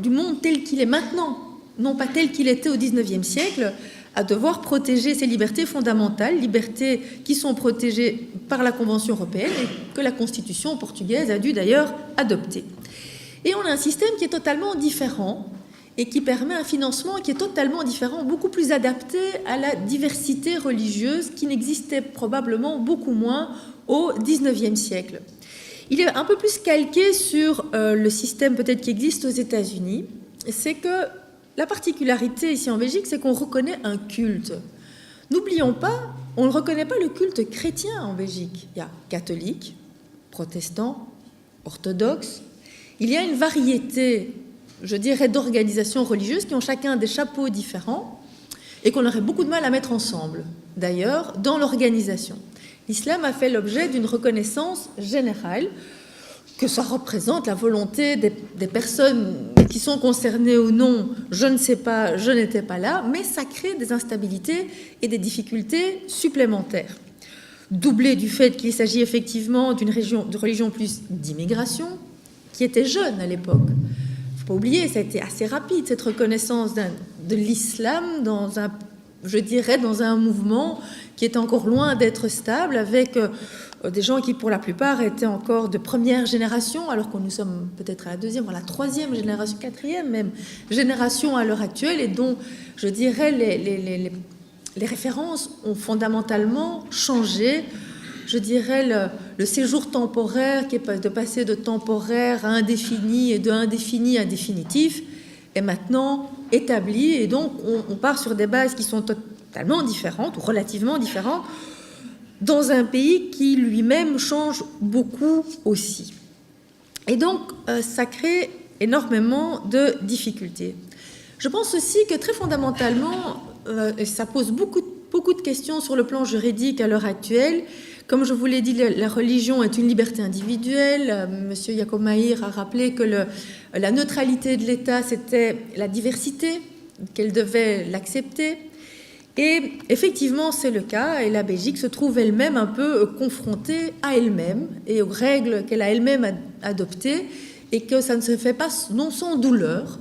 du monde tel qu'il est maintenant, non pas tel qu'il était au XIXe siècle, à devoir protéger ses libertés fondamentales, libertés qui sont protégées par la Convention européenne et que la Constitution portugaise a dû d'ailleurs adopter. Et on a un système qui est totalement différent et qui permet un financement qui est totalement différent, beaucoup plus adapté à la diversité religieuse qui n'existait probablement beaucoup moins au XIXe siècle. Il est un peu plus calqué sur le système peut-être qui existe aux États-Unis. C'est que la particularité ici en Belgique, c'est qu'on reconnaît un culte. N'oublions pas, on ne reconnaît pas le culte chrétien en Belgique. Il y a catholique, protestant, orthodoxe. Il y a une variété, je dirais, d'organisations religieuses qui ont chacun des chapeaux différents et qu'on aurait beaucoup de mal à mettre ensemble, d'ailleurs, dans l'organisation. L'islam a fait l'objet d'une reconnaissance générale, que ça représente la volonté des personnes qui sont concernées ou non, je ne sais pas, je n'étais pas là, mais ça crée des instabilités et des difficultés supplémentaires. Doublé du fait qu'il s'agit effectivement d'une religion plus d'immigration, qui était jeune à l'époque. Il ne faut pas oublier, ça a été assez rapide, cette reconnaissance de l'islam dans un mouvement qui est encore loin d'être stable, avec des gens qui, pour la plupart, étaient encore de première génération, alors que nous sommes peut-être à la deuxième, à la troisième génération, quatrième même génération à l'heure actuelle, et dont, je dirais, les références ont fondamentalement changé. Je dirais le séjour temporaire, qui est de passer de temporaire à indéfini et de indéfini à définitif, est maintenant établi, et donc on part sur des bases qui sont totalement différentes, ou relativement différentes, dans un pays qui lui-même change beaucoup aussi. Et donc, ça crée énormément de difficultés. Je pense aussi que très fondamentalement, et ça pose beaucoup de questions sur le plan juridique à l'heure actuelle, comme je vous l'ai dit, la religion est une liberté individuelle. Monsieur Yacoub Mahir a rappelé que la neutralité de l'État, c'était la diversité, qu'elle devait l'accepter. Et effectivement, c'est le cas, et la Belgique se trouve elle-même un peu confrontée à elle-même et aux règles qu'elle a elle-même adoptées, et que ça ne se fait pas non sans douleur,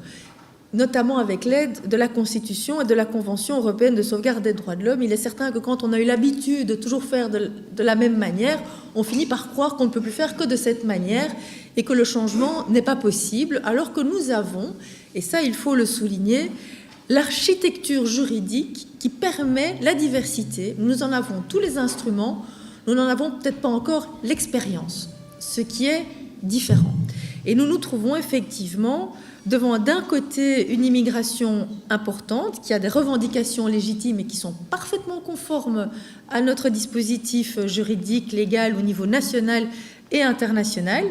notamment avec l'aide de la Constitution et de la Convention européenne de sauvegarde des droits de l'homme. Il est certain que quand on a eu l'habitude de toujours faire de la même manière, on finit par croire qu'on ne peut plus faire que de cette manière et que le changement n'est pas possible, alors que nous avons, et ça il faut le souligner, l'architecture juridique qui permet la diversité. Nous en avons tous les instruments, nous n'en avons peut-être pas encore l'expérience, ce qui est différent. Et nous nous trouvons effectivement devant d'un côté une immigration importante qui a des revendications légitimes et qui sont parfaitement conformes à notre dispositif juridique, légal au niveau national et international,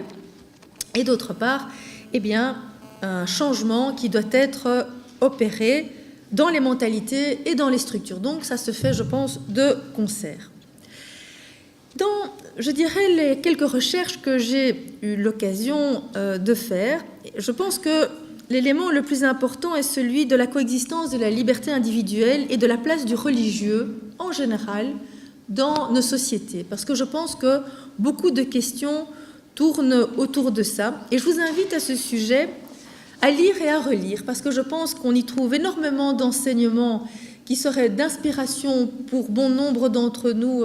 et d'autre part, eh bien, un changement qui doit être opéré dans les mentalités et dans les structures. Donc ça se fait, je pense, de concert. Dans, je dirais, les quelques recherches que j'ai eu l'occasion de faire, je pense que l'élément le plus important est celui de la coexistence de la liberté individuelle et de la place du religieux, en général, dans nos sociétés. Parce que je pense que beaucoup de questions tournent autour de ça. Et je vous invite à ce sujet à lire et à relire, parce que je pense qu'on y trouve énormément d'enseignements qui seraient d'inspiration pour bon nombre d'entre nous,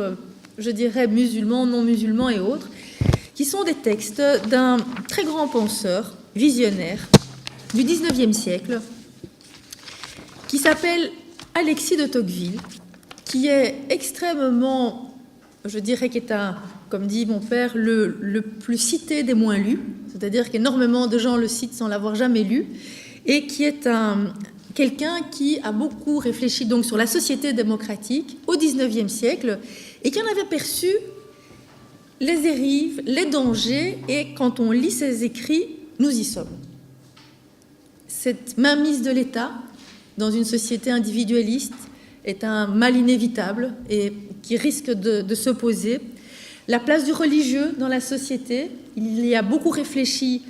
je dirais musulmans, non musulmans et autres, qui sont des textes d'un très grand penseur, visionnaire, du XIXe siècle, qui s'appelle Alexis de Tocqueville, qui est extrêmement, je dirais, qui est un, comme dit mon père, le plus cité des moins lus, c'est-à-dire qu'énormément de gens le citent sans l'avoir jamais lu, et qui est quelqu'un qui a beaucoup réfléchi donc sur la société démocratique au XIXe siècle, et qui en avait perçu les dérives, les dangers, et quand on lit ses écrits, nous y sommes. Cette mainmise de l'État dans une société individualiste est un mal inévitable et qui risque de se poser. La place du religieux dans la société, il y a beaucoup réfléchi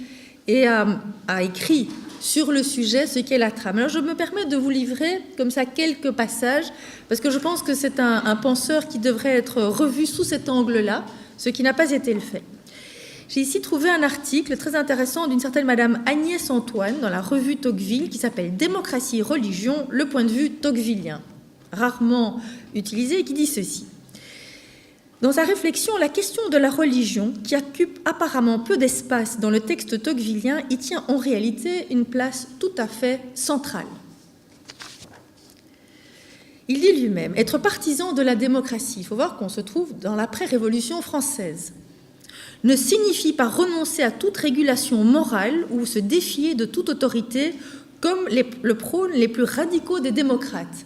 et a écrit sur le sujet, ce qu'est la trame. Alors je me permets de vous livrer comme ça quelques passages, parce que je pense que c'est un penseur qui devrait être revu sous cet angle-là, ce qui n'a pas été le fait. J'ai ici trouvé un article très intéressant d'une certaine Madame Agnès Antoine dans la revue Tocqueville qui s'appelle « Démocratie et religion, le point de vue tocquevillien », rarement utilisé, et qui dit ceci. Dans sa réflexion, la question de la religion, qui occupe apparemment peu d'espace dans le texte tocquevillien, y tient en réalité une place tout à fait centrale. Il dit lui-même être partisan de la démocratie, il faut voir qu'on se trouve dans l'après-révolution française, ne signifie pas renoncer à toute régulation morale ou se défier de toute autorité comme le prônent les plus radicaux des démocrates.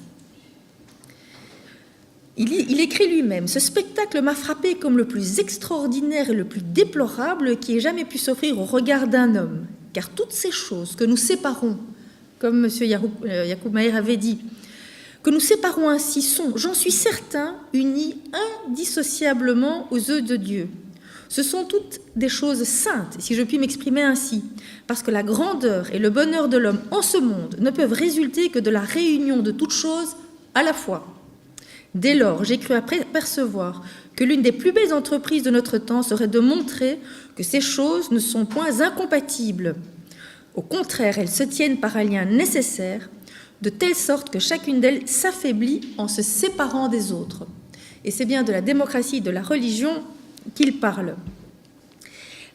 Il écrit lui-même « Ce spectacle m'a frappé comme le plus extraordinaire et le plus déplorable qui ait jamais pu s'offrir au regard d'un homme, car toutes ces choses que nous séparons, comme M. Yacoub Mahir avait dit, que nous séparons ainsi sont, j'en suis certain, unis indissociablement aux œufs de Dieu. Ce sont toutes des choses saintes, si je puis m'exprimer ainsi, parce que la grandeur et le bonheur de l'homme en ce monde ne peuvent résulter que de la réunion de toutes choses à la fois. Dès lors, j'ai cru percevoir que l'une des plus belles entreprises de notre temps serait de montrer que ces choses ne sont point incompatibles. Au contraire, elles se tiennent par un lien nécessaire, de telle sorte que chacune d'elles s'affaiblit en se séparant des autres. Et c'est bien de la démocratie et de la religion qu'il parle.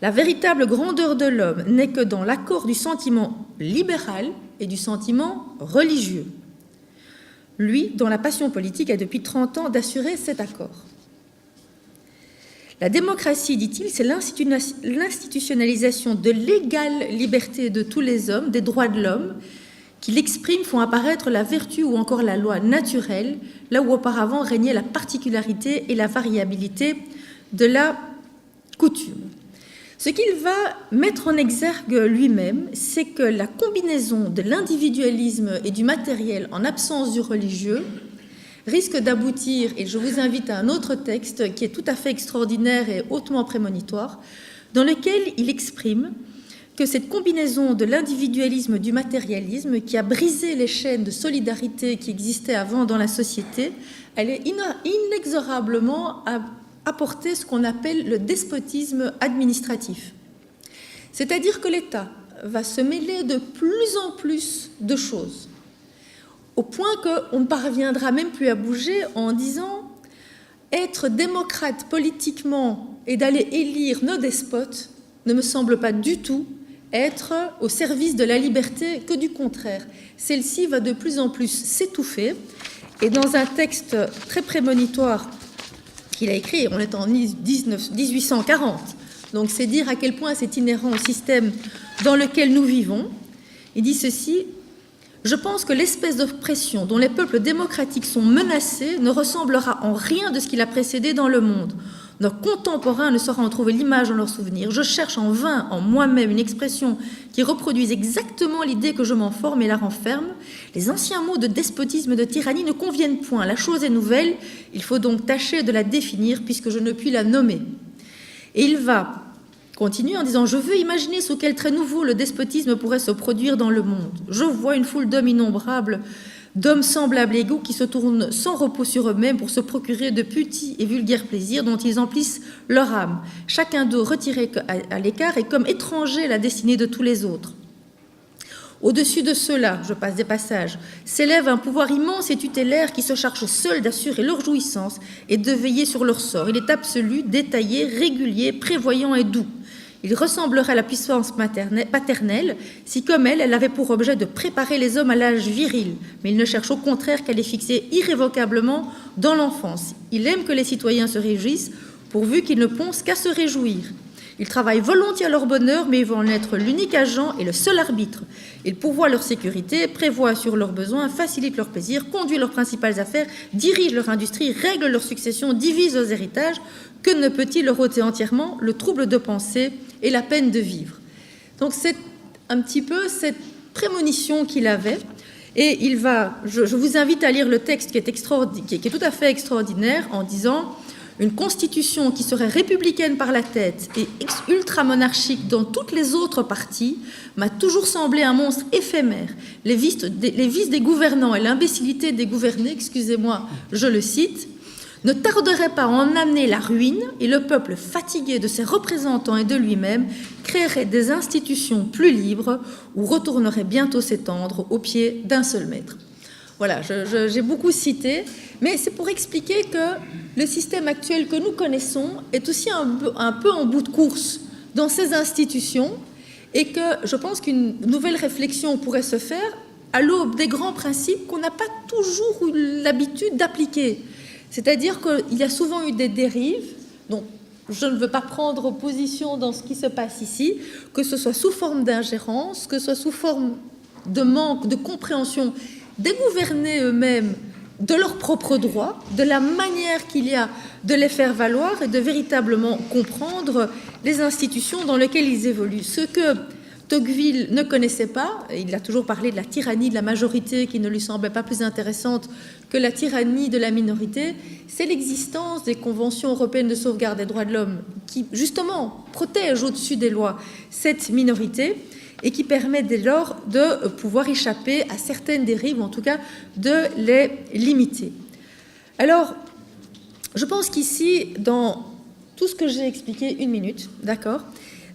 La véritable grandeur de l'homme n'est que dans l'accord du sentiment libéral et du sentiment religieux. Lui, dont la passion politique a depuis 30 ans d'assurer cet accord. La démocratie, dit-il, c'est l'institutionnalisation de l'égale liberté de tous les hommes, des droits de l'homme, qui l'expriment, font apparaître la vertu ou encore la loi naturelle, là où auparavant régnait la particularité et la variabilité de la coutume. Ce qu'il va mettre en exergue lui-même, c'est que la combinaison de l'individualisme et du matériel en absence du religieux risque d'aboutir, et je vous invite à un autre texte qui est tout à fait extraordinaire et hautement prémonitoire, dans lequel il exprime que cette combinaison de l'individualisme et du matérialisme qui a brisé les chaînes de solidarité qui existaient avant dans la société, elle est inexorablement à apporter ce qu'on appelle le despotisme administratif. C'est-à-dire que l'État va se mêler de plus en plus de choses, au point qu'on ne parviendra même plus à bouger en disant être démocrate politiquement et d'aller élire nos despotes ne me semble pas du tout être au service de la liberté, que du contraire. Celle-ci va de plus en plus s'étouffer. Et dans un texte très prémonitoire qu'il a écrit, on est en 1840, donc c'est dire à quel point c'est inhérent au système dans lequel nous vivons, il dit ceci: « Je pense que l'espèce d'oppression dont les peuples démocratiques sont menacés ne ressemblera en rien de ce qui l'a précédé dans le monde. Nos contemporains ne sauront en trouver l'image dans leurs souvenirs. Je cherche en vain en moi-même une expression qui reproduise exactement l'idée que je m'en forme et la renferme. Les anciens mots de despotisme et de tyrannie ne conviennent point. La chose est nouvelle, il faut donc tâcher de la définir puisque je ne puis la nommer. » Et il va continuer en disant « Je veux imaginer sous quel trait nouveau le despotisme pourrait se produire dans le monde. Je vois une foule d'hommes innombrables, d'hommes semblables égaux qui se tournent sans repos sur eux-mêmes pour se procurer de petits et vulgaires plaisirs dont ils emplissent leur âme. Chacun d'eux retiré à l'écart et comme étranger à la destinée de tous les autres. Au-dessus de cela, je passe des passages, s'élève un pouvoir immense et tutélaire qui se charge seul d'assurer leur jouissance et de veiller sur leur sort. Il est absolu, détaillé, régulier, prévoyant et doux. Il ressemblerait à la puissance paternelle si, comme elle avait pour objet de préparer les hommes à l'âge viril, mais il ne cherche au contraire qu'à les fixer irrévocablement dans l'enfance. Il aime que les citoyens se réjouissent, pourvu qu'ils ne pensent qu'à se réjouir. Il travaille volontiers à leur bonheur, mais ils vont en être l'unique agent et le seul arbitre. Il pourvoit leur sécurité, prévoit sur leurs besoins, facilite leurs plaisirs, conduit leurs principales affaires, dirige leur industrie, règle leur succession, divise leurs héritages. Que ne peut-il leur ôter entièrement le trouble de penser et la peine de vivre? Donc c'est un petit peu cette prémonition qu'il avait. Et il va, je vous invite à lire le texte qui est tout à fait extraordinaire en disant « Une constitution qui serait républicaine par la tête et ultramonarchique dans toutes les autres parties m'a toujours semblé un monstre éphémère. Les vices des gouvernants et l'imbécilité des gouvernés, excusez-moi, je le cite, ne tarderait pas à en amener la ruine et le peuple fatigué de ses représentants et de lui-même créerait des institutions plus libres où retournerait bientôt s'étendre au pied d'un seul maître. » Voilà, j'ai beaucoup cité, mais c'est pour expliquer que le système actuel que nous connaissons est aussi un peu en bout de course dans ces institutions et que je pense qu'une nouvelle réflexion pourrait se faire à l'aube des grands principes qu'on n'a pas toujours eu l'habitude d'appliquer. C'est-à-dire qu'il y a souvent eu des dérives, donc je ne veux pas prendre position dans ce qui se passe ici, que ce soit sous forme d'ingérence, que ce soit sous forme de manque de compréhension des gouvernés eux-mêmes de leurs propres droits, de la manière qu'il y a de les faire valoir et de véritablement comprendre les institutions dans lesquelles ils évoluent. Ce que Tocqueville ne connaissait pas, et il a toujours parlé de la tyrannie de la majorité qui ne lui semblait pas plus intéressante que la tyrannie de la minorité, c'est l'existence des conventions européennes de sauvegarde des droits de l'homme qui, justement, protègent au-dessus des lois cette minorité et qui permet dès lors de pouvoir échapper à certaines dérives, ou en tout cas de les limiter. Alors, je pense qu'ici, dans tout ce que j'ai expliqué, 1 minute, d'accord,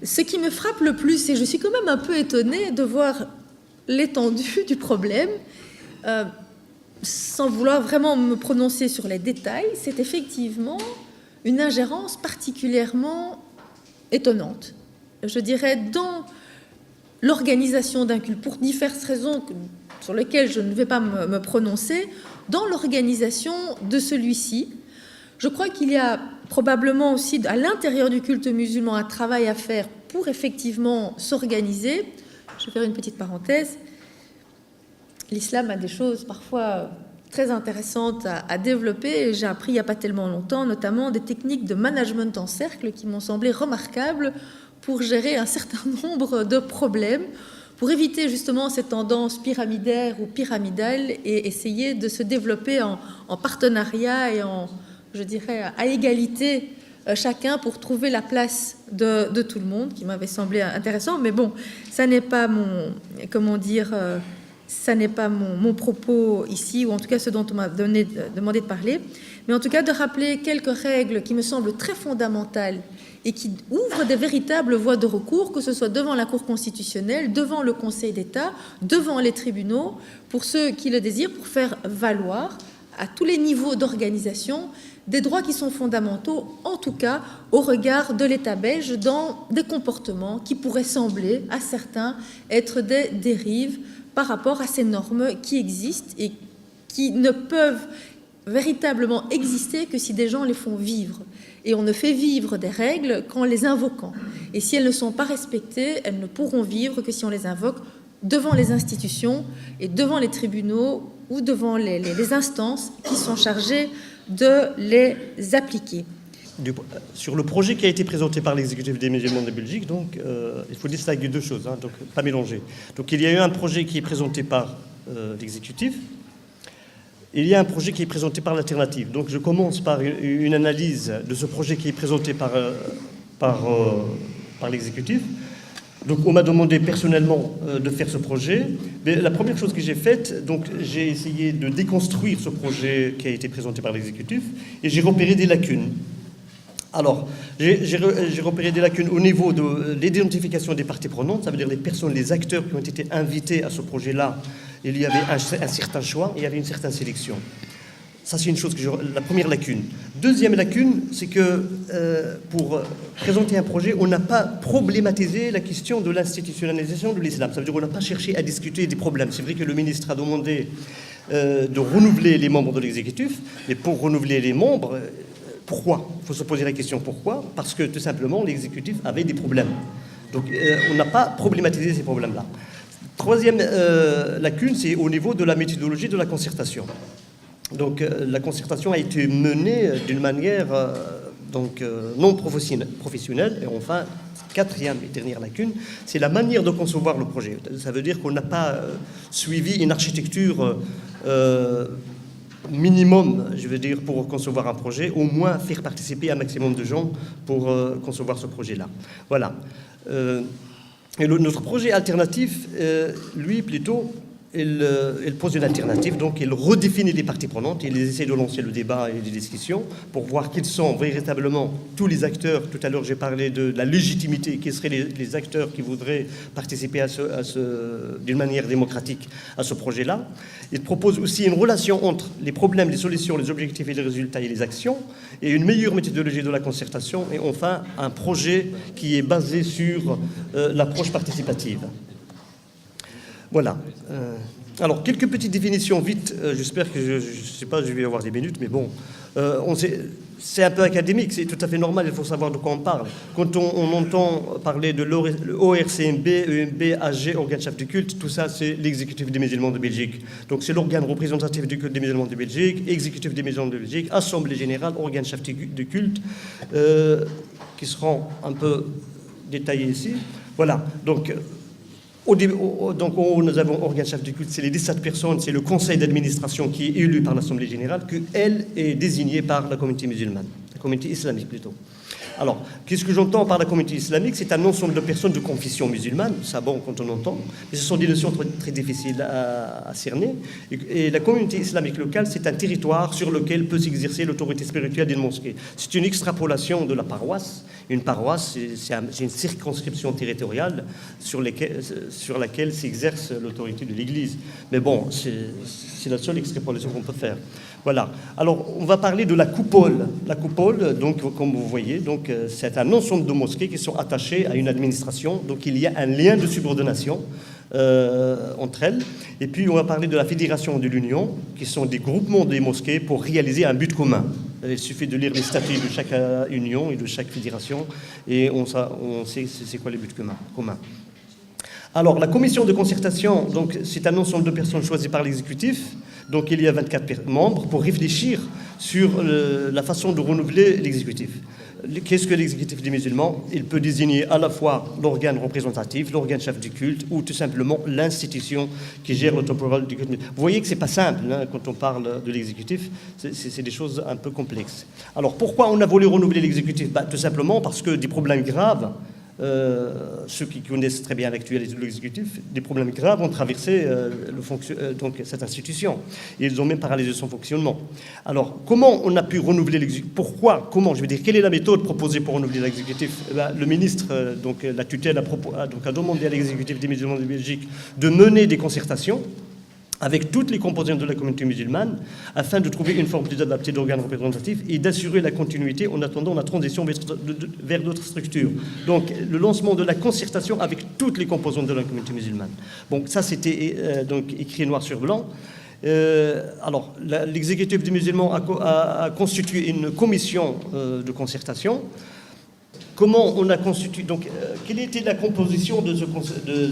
ce qui me frappe le plus, et je suis quand même un peu étonnée de voir l'étendue du problème, sans vouloir vraiment me prononcer sur les détails, c'est effectivement une ingérence particulièrement étonnante. Je dirais dans l'organisation d'un culte, pour diverses raisons sur lesquelles je ne vais pas me prononcer, dans l'organisation de celui-ci. Je crois qu'il y a probablement aussi à l'intérieur du culte musulman un travail à faire pour effectivement s'organiser. Je vais faire une petite parenthèse. L'islam a des choses parfois très intéressantes à développer. J'ai appris il n'y a pas tellement longtemps, notamment des techniques de management en cercle qui m'ont semblé remarquables pour gérer un certain nombre de problèmes. pour éviter justement ces tendances pyramidaires ou pyramidales et essayer de se développer en partenariat et je dirais, à égalité chacun pour trouver la place de tout le monde, qui m'avait semblé intéressant. Mais bon, ça n'est pas ça n'est pas mon propos ici, ou en tout cas ce dont on m'a demandé de parler, mais en tout cas de rappeler quelques règles qui me semblent très fondamentales et qui ouvrent des véritables voies de recours, que ce soit devant la Cour constitutionnelle, devant le Conseil d'État, devant les tribunaux, pour ceux qui le désirent, pour faire valoir à tous les niveaux d'organisation des droits qui sont fondamentaux, en tout cas au regard de l'État belge, dans des comportements qui pourraient sembler à certains être des dérives par rapport à ces normes qui existent et qui ne peuvent véritablement exister que si des gens les font vivre. Et on ne fait vivre des règles qu'en les invoquant. Et si elles ne sont pas respectées, elles ne pourront vivre que si on les invoque devant les institutions et devant les tribunaux ou devant les instances qui sont chargées de les appliquer. Sur le projet qui a été présenté par l'exécutif des musulmans de Belgique, donc, il faut distinguer deux choses, donc pas mélanger. Donc il y a eu un projet qui est présenté par l'exécutif, et il y a un projet qui est présenté par l'alternative. Donc je commence par une analyse de ce projet qui est présenté par l'exécutif. Donc on m'a demandé personnellement de faire ce projet. Mais la première chose que j'ai faite, donc j'ai essayé de déconstruire ce projet qui a été présenté par l'exécutif, et j'ai repéré des lacunes. Alors, j'ai repéré des lacunes au niveau de l'identification des parties prenantes, ça veut dire les personnes, les acteurs qui ont été invités à ce projet-là. Il y avait un certain choix et il y avait une certaine sélection. Ça, c'est une chose la première lacune. Deuxième lacune, c'est que pour présenter un projet, on n'a pas problématisé la question de l'institutionnalisation de l'islam. Ça veut dire qu'on n'a pas cherché à discuter des problèmes. C'est vrai que le ministre a demandé de renouveler les membres de l'exécutif, mais pour renouveler les membres, pourquoi ? Il faut se poser la question pourquoi ? Parce que tout simplement, l'exécutif avait des problèmes. Donc, on n'a pas problématisé ces problèmes-là. Troisième lacune, c'est au niveau de la méthodologie de la concertation. Donc, la concertation a été menée d'une manière non professionnelle. Et enfin, quatrième et dernière lacune, c'est la manière de concevoir le projet. Ça veut dire qu'on n'a pas suivi une architecture minimum, je veux dire, pour concevoir un projet, au moins faire participer un maximum de gens pour concevoir ce projet-là. Voilà. Et notre projet alternatif, lui, plutôt, il pose une alternative, donc il redéfinit les parties prenantes, il essaie de lancer le débat et les discussions pour voir quels sont véritablement tous les acteurs. Tout à l'heure, j'ai parlé de la légitimité, quels seraient les acteurs qui voudraient participer d'une manière démocratique à ce projet-là. Il propose aussi une relation entre les problèmes, les solutions, les objectifs et les résultats et les actions, et une meilleure méthodologie de la concertation, et enfin un projet qui est basé sur l'approche participative. Voilà. Alors, quelques petites définitions vite. J'espère que je ne sais pas, je vais avoir des minutes, mais bon. C'est un peu académique, c'est tout à fait normal, il faut savoir de quoi on parle. Quand on entend parler de l'ORCMB, EMB, AG, organe chef du culte, tout ça, c'est l'exécutif des musulmans de Belgique. Donc, c'est l'organe représentatif du culte des musulmans de Belgique, exécutif des musulmans de Belgique, assemblée générale, organe chef du culte, qui seront un peu détaillés ici. Voilà. Donc, nous avons organe chef du culte, c'est les 17 personnes, c'est le conseil d'administration qui est élu par l'Assemblée générale, qu'elle est désignée par la communauté musulmane, la communauté islamique plutôt. Alors, qu'est-ce que j'entends par la communauté islamique ? C'est un ensemble de personnes de confession musulmane, ça bon quand on entend, mais ce sont des notions très, très difficiles à cerner. Et la communauté islamique locale, c'est un territoire sur lequel peut s'exercer l'autorité spirituelle d'une mosquée. C'est une extrapolation de la paroisse. Une paroisse, c'est une circonscription territoriale sur laquelle s'exerce l'autorité de l'Église. Mais bon, c'est la seule extrapolation qu'on peut faire. Voilà. Alors, on va parler de la coupole. La coupole, donc, comme vous voyez, donc, c'est un ensemble de mosquées qui sont attachées à une administration. Donc, il y a un lien de subordination entre elles. Et puis, on va parler de la fédération de l'Union, qui sont des groupements des mosquées pour réaliser un but commun. Il suffit de lire les statuts de chaque union et de chaque fédération, et on sait c'est quoi les buts communs. Alors, la commission de concertation, donc, c'est un ensemble de personnes choisies par l'exécutif. Donc, il y a 24 membres pour réfléchir sur la façon de renouveler l'exécutif. Qu'est-ce que l'exécutif des musulmans? Il peut désigner à la fois l'organe représentatif, l'organe chef du culte, ou tout simplement l'institution qui gère le temporel du culte. Vous voyez que c'est pas simple hein, quand on parle de l'exécutif, c'est des choses un peu complexes. Alors pourquoi on a voulu renouveler l'exécutif? Tout simplement parce que des problèmes graves, ceux qui connaissent très bien l'actualité de l'exécutif, des problèmes graves ont traversé donc cette institution. Et ils ont même paralysé son fonctionnement. Alors, comment on a pu renouveler l'exécutif? Pourquoi? Comment? Je veux dire, quelle est la méthode proposée pour renouveler l'exécutif? Le ministre, donc la tutelle, a demandé à l'exécutif des musulmans de Belgique de mener des concertations avec toutes les composantes de la communauté musulmane, afin de trouver une forme plus adaptée d'organes représentatifs et d'assurer la continuité en attendant la transition vers d'autres structures. Donc, le lancement de la concertation avec toutes les composantes de la communauté musulmane. Bon, ça, c'était donc écrit noir sur blanc. Alors, l'exécutif des musulmans a constitué une commission de concertation. Comment on a constitué, donc, quelle était la composition de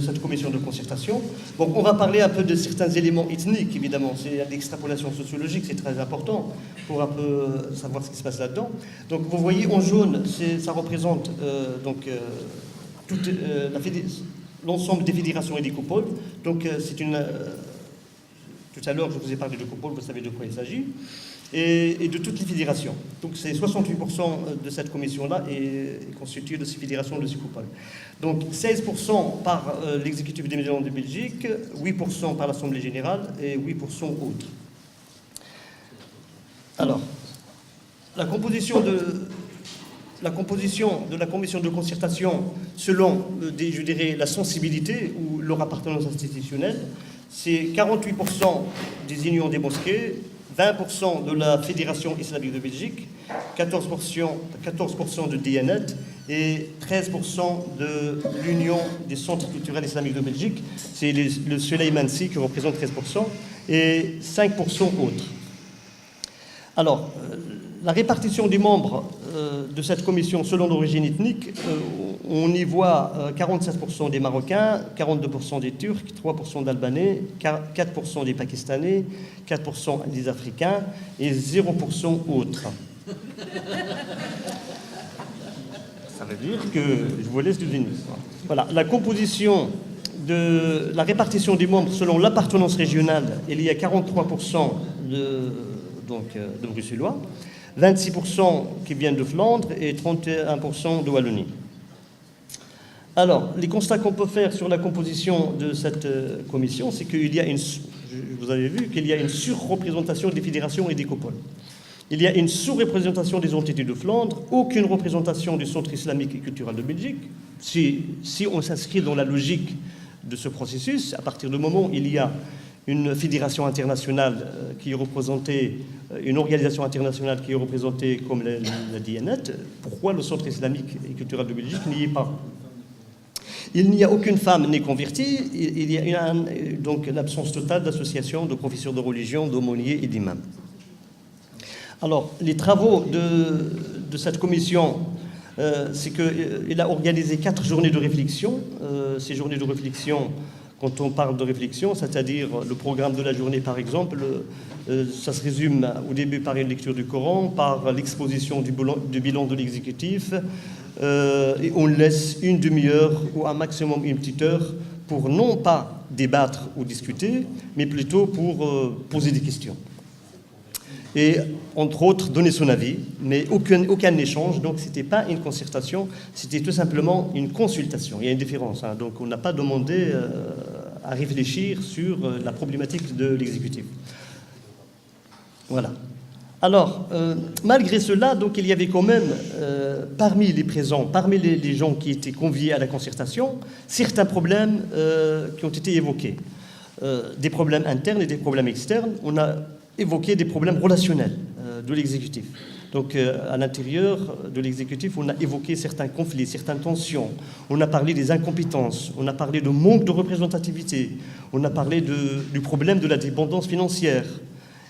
cette commission de concertation? Bon, on va parler un peu de certains éléments ethniques, évidemment. C'est l'extrapolation sociologique, c'est très important pour un peu savoir ce qui se passe là-dedans. Donc, vous voyez, en jaune, ça représente l'ensemble des fédérations et des coupoles. Donc, c'est une... tout à l'heure, je vous ai parlé de coupoles, vous savez de quoi il s'agit. Et de toutes les fédérations. Donc c'est 68% de cette commission-là est constituée de ces fédérations, de ces coupoles. Donc 16% par l'exécutif des musulmans de Belgique, 8% par l'Assemblée générale et 8% autres. Alors, la composition de la commission de concertation selon, je dirais, la sensibilité ou leur appartenance institutionnelle, c'est 48% des unions des mosquées, 20% de la Fédération islamique de Belgique, 14% de DIANET et 13% de l'Union des centres culturels islamiques de Belgique. C'est le Suleimansi qui représente 13% et 5% autres. Alors, la répartition des membres de cette commission selon l'origine ethnique, on y voit 47% des Marocains, 42% des Turcs, 3% d'Albanais, 4% des Pakistanais, 4% des Africains et 0% autres. Ça veut dire que je vous laisse deviner. Voilà, la répartition des membres selon l'appartenance régionale, il y a 43% de Bruxellois, 26% qui viennent de Flandre et 31% de Wallonie. Alors, les constats qu'on peut faire sur la composition de cette commission, c'est qu'il y a vous avez vu qu'il y a une surreprésentation des fédérations et des coupoles. Il y a une sous-représentation des entités de Flandre, aucune représentation du Centre islamique et culturel de Belgique. Si on s'inscrit dans la logique de ce processus, à partir du moment où il y a une fédération internationale qui est représentée, une organisation internationale qui est représentée comme la DIANET, pourquoi le Centre islamique et culturel de Belgique n'y est pas? Il n'y a aucune femme n'est convertie, il y a donc l'absence totale d'associations, de professeurs de religion, d'aumôniers et d'imams. Alors, les travaux de cette commission, c'est qu'il a organisé 4 journées de réflexion. Ces journées de réflexion, quand on parle de réflexion, c'est-à-dire le programme de la journée, par exemple, ça se résume au début par une lecture du Coran, par l'exposition du bilan de l'exécutif, et on laisse une demi-heure ou un maximum une petite heure pour non pas débattre ou discuter, mais plutôt pour poser des questions. Et, entre autres, donner son avis, mais aucun échange. Donc, ce n'était pas une concertation, c'était tout simplement une consultation. Il y a une différence. Hein. Donc, on n'a pas demandé à réfléchir sur la problématique de l'exécutif. Voilà. Alors, malgré cela, donc, il y avait quand même, parmi les présents, parmi les gens qui étaient conviés à la concertation, certains problèmes qui ont été évoqués. Des problèmes internes et des problèmes externes. On a évoqué des problèmes relationnels de l'exécutif. Donc, à l'intérieur de l'exécutif, on a évoqué certains conflits, certaines tensions. On a parlé des incompétences, on a parlé de manque de représentativité, on a parlé du problème de la dépendance financière.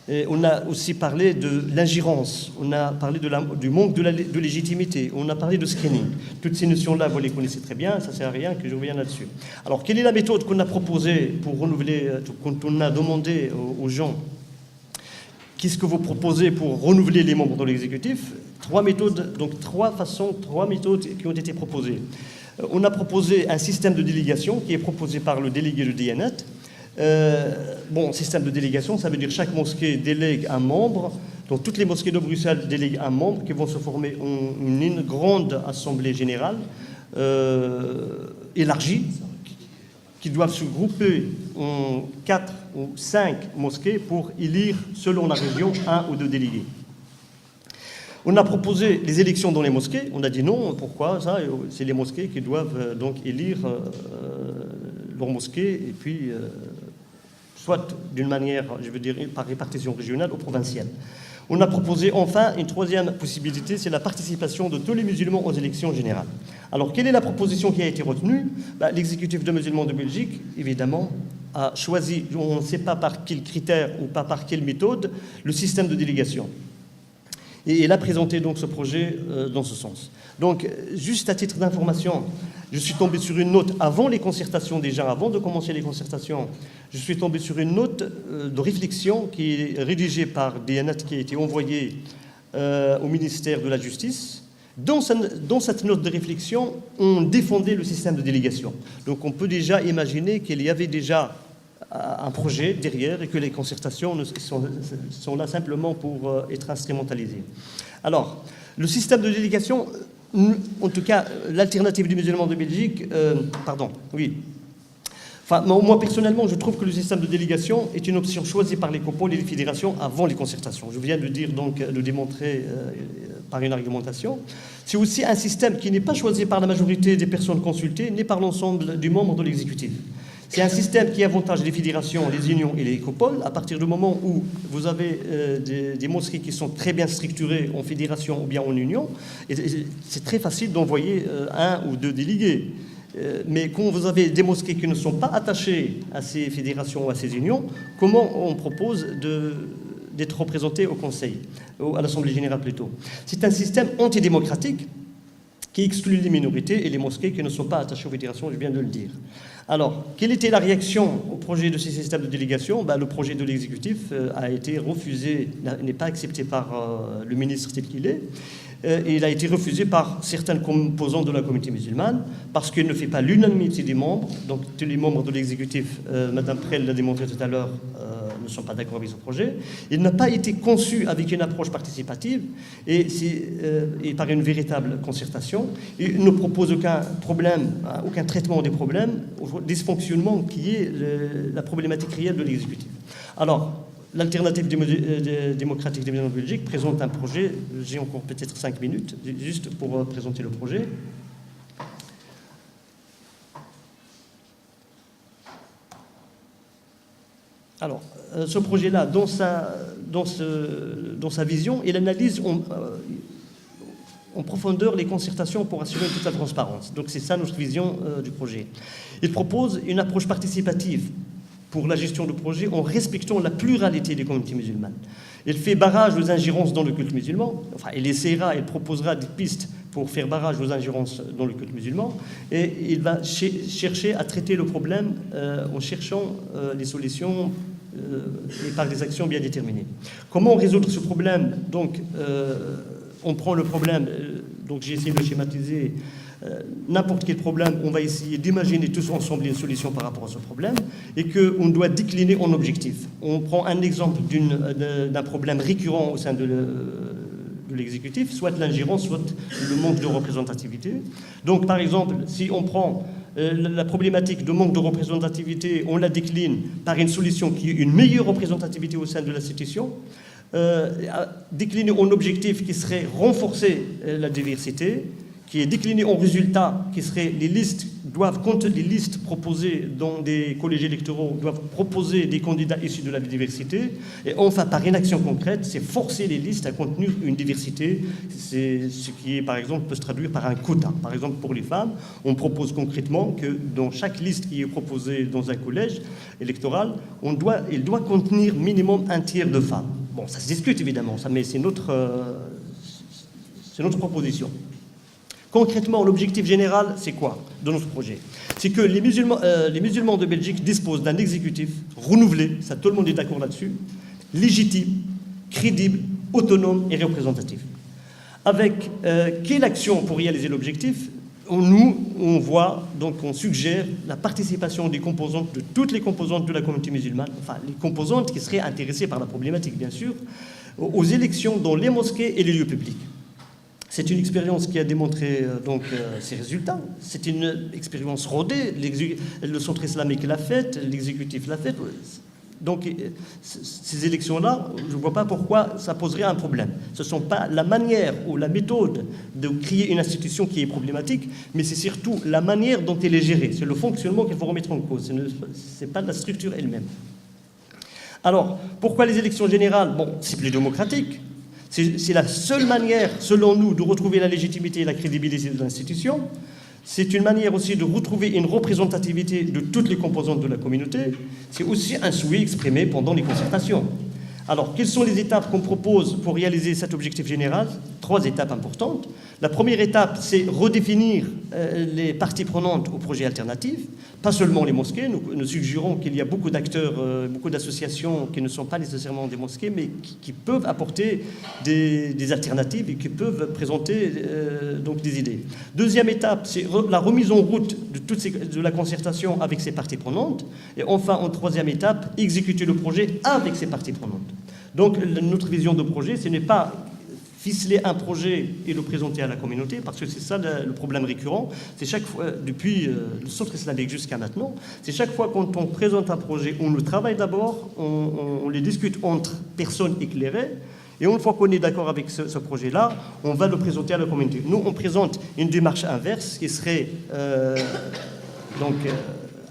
Et on a aussi parlé de l'ingérence, on a parlé du manque de légitimité, on a parlé de screening. Toutes ces notions-là, vous les connaissez très bien, ça ne sert à rien que je revienne là-dessus. Alors, quelle est la méthode qu'on a proposée pour renouveler, quand on a demandé aux gens qu'est-ce que vous proposez pour renouveler les membres de l'exécutif? 3 méthodes, donc 3 méthodes qui ont été proposées. On a proposé un système de délégation qui est proposé par le délégué de Diyanet. Système de délégation, ça veut dire chaque mosquée délègue un membre. Donc toutes les mosquées de Bruxelles délèguent un membre qui vont se former en une grande assemblée générale élargie, qui doivent se grouper en 4 ou 5 mosquées pour élire, selon la région, 1 ou 2 délégués. On a proposé les élections dans les mosquées. On a dit non, pourquoi ça? C'est les mosquées qui doivent donc élire leur mosquée, et puis soit d'une manière, je veux dire, par répartition régionale ou provinciale. On a proposé enfin une troisième possibilité, c'est la participation de tous les musulmans aux élections générales. Alors, quelle est la proposition qui a été retenue? L'exécutif de musulmans de Belgique, évidemment, a choisi, on ne sait pas par quels critères ou pas par quelle méthode, le système de délégation. Et il a présenté donc ce projet dans ce sens. Donc, juste à titre d'information, je suis tombé sur une note avant les concertations, déjà avant de commencer les concertations, je suis tombé sur une note de réflexion qui est rédigée par Diyanet, qui a été envoyée au ministère de la Justice. Dans cette note de réflexion, on défendait le système de délégation. Donc, on peut déjà imaginer qu'il y avait déjà un projet derrière et que les concertations sont là simplement pour être instrumentalisées. Alors, le système de délégation, en tout cas, l'alternative du musulman de Belgique, moi, personnellement, je trouve que le système de délégation est une option choisie par les copoles et les fédérations avant les concertations. Je viens de dire, donc, le démontrer par une argumentation. C'est aussi un système qui n'est pas choisi par la majorité des personnes consultées, ni par l'ensemble du membre de l'exécutif. C'est un système qui avantage les fédérations, les unions et les copoles. À partir du moment où vous avez des mosquées qui sont très bien structurées en fédération ou bien en union, c'est très facile d'envoyer 1 ou 2 délégués. Mais quand vous avez des mosquées qui ne sont pas attachées à ces fédérations ou à ces unions, comment on propose d'être représenté au Conseil, à l'Assemblée générale plutôt? C'est un système antidémocratique qui exclut les minorités et les mosquées qui ne sont pas attachées aux fédérations, je viens de le dire. Alors, quelle était la réaction au projet de ces systèmes de délégation? Le projet de l'exécutif a été refusé, n'est pas accepté par le ministre tel qu'il est, et il a été refusé par certains composants de la communauté musulmane, parce qu'il ne fait pas l'unanimité des membres. Donc, tous les membres de l'exécutif, Mme Prel l'a démontré tout à l'heure, ne sont pas d'accord avec ce projet. Il n'a pas été conçu avec une approche participative et par une véritable concertation. Il ne propose aucun problème, aucun traitement des problèmes, dysfonctionnement qui est la problématique réelle de l'exécutif. Alors, l'alternative démocratique des musulmans de Belgique présente un projet, j'ai encore peut-être 5 minutes, juste pour présenter le projet. Alors, ce projet-là, dans sa vision, il analyse en profondeur les concertations pour assurer toute la transparence. Donc, c'est ça notre vision du projet. Il propose une approche participative pour la gestion du projet en respectant la pluralité des communautés musulmanes. Il fait barrage aux ingérences dans le culte musulman. Enfin, il proposera des pistes pour faire barrage aux ingérences dans le culte musulman, et il va chercher à traiter le problème en cherchant les solutions et par des actions bien déterminées. Comment résoudre ce problème? Donc, on prend le problème, donc j'ai essayé de schématiser n'importe quel problème, on va essayer d'imaginer tous ensemble une solution par rapport à ce problème, et qu'on doit décliner en objectifs. On prend un exemple d'un problème récurrent au sein de l'exécutif, soit l'ingérence, soit le manque de représentativité. Donc, par exemple, si on prend la problématique de manque de représentativité, on la décline par une solution qui est une meilleure représentativité au sein de l'institution, décliné en objectif qui serait renforcer la diversité, qui est décliné en résultat, qui serait les listes proposées dans des collèges électoraux doivent proposer des candidats issus de la diversité. Et enfin, par une action concrète, c'est forcer les listes à contenir une diversité. C'est ce qui, par exemple, peut se traduire par un quota. Par exemple, pour les femmes, on propose concrètement que dans chaque liste qui est proposée dans un collège électoral, il doit contenir minimum un tiers de femmes. Bon, ça se discute évidemment, mais c'est notre proposition. Concrètement, l'objectif général, c'est quoi de notre projet? C'est que les musulmans de Belgique disposent d'un exécutif renouvelé, ça tout le monde est d'accord là-dessus, légitime, crédible, autonome et représentatif. avec quelle action pour réaliser l'objectif? On voit, donc on suggère la participation des composantes, de toutes les composantes de la communauté musulmane, enfin les composantes qui seraient intéressées par la problématique bien sûr, aux élections dans les mosquées et les lieux publics. C'est une expérience qui a démontré ses résultats. C'est une expérience rodée. Le centre islamique l'a faite, l'exécutif l'a faite. Donc ces élections-là, je ne vois pas pourquoi ça poserait un problème. Ce ne sont pas la manière ou la méthode de créer une institution qui est problématique, mais c'est surtout la manière dont elle est gérée. C'est le fonctionnement qu'il faut remettre en cause. Ce n'est pas la structure elle-même. Alors, pourquoi les élections générales? Bon, c'est plus démocratique. C'est la seule manière, selon nous, de retrouver la légitimité et la crédibilité de l'institution. C'est une manière aussi de retrouver une représentativité de toutes les composantes de la communauté. C'est aussi un souhait exprimé pendant les concertations. Alors, quelles sont les étapes qu'on propose pour réaliser cet objectif général? 3 étapes importantes. La première étape, c'est redéfinir les parties prenantes au projet alternatif, pas seulement les mosquées. Nous suggérons qu'il y a beaucoup d'acteurs, beaucoup d'associations qui ne sont pas nécessairement des mosquées, mais qui peuvent apporter des alternatives et qui peuvent présenter donc des idées. Deuxième étape, c'est la remise en route de la concertation avec ces parties prenantes. Et enfin, en troisième étape, exécuter le projet avec ces parties prenantes. Donc, notre vision de projet, ce n'est pas ficeler un projet et le présenter à la communauté, parce que c'est ça le problème récurrent. C'est chaque fois, depuis le centre islamique jusqu'à maintenant, c'est chaque fois quand on présente un projet, on le travaille d'abord, on les discute entre personnes éclairées, et une fois qu'on est d'accord avec ce projet-là, on va le présenter à la communauté. Nous, on présente une démarche inverse qui serait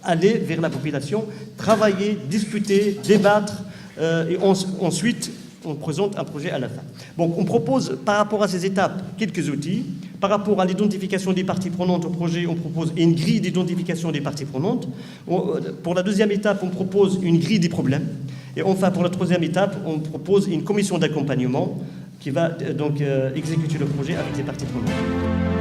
aller vers la population, travailler, discuter, débattre, et ensuite on présente un projet à la fin. Donc on propose par rapport à ces étapes quelques outils. Par rapport à l'identification des parties prenantes au projet, on propose une grille d'identification des parties prenantes. Pour la deuxième étape, on propose une grille des problèmes. Et enfin, pour la troisième étape, on propose une commission d'accompagnement qui va exécuter le projet avec les parties prenantes.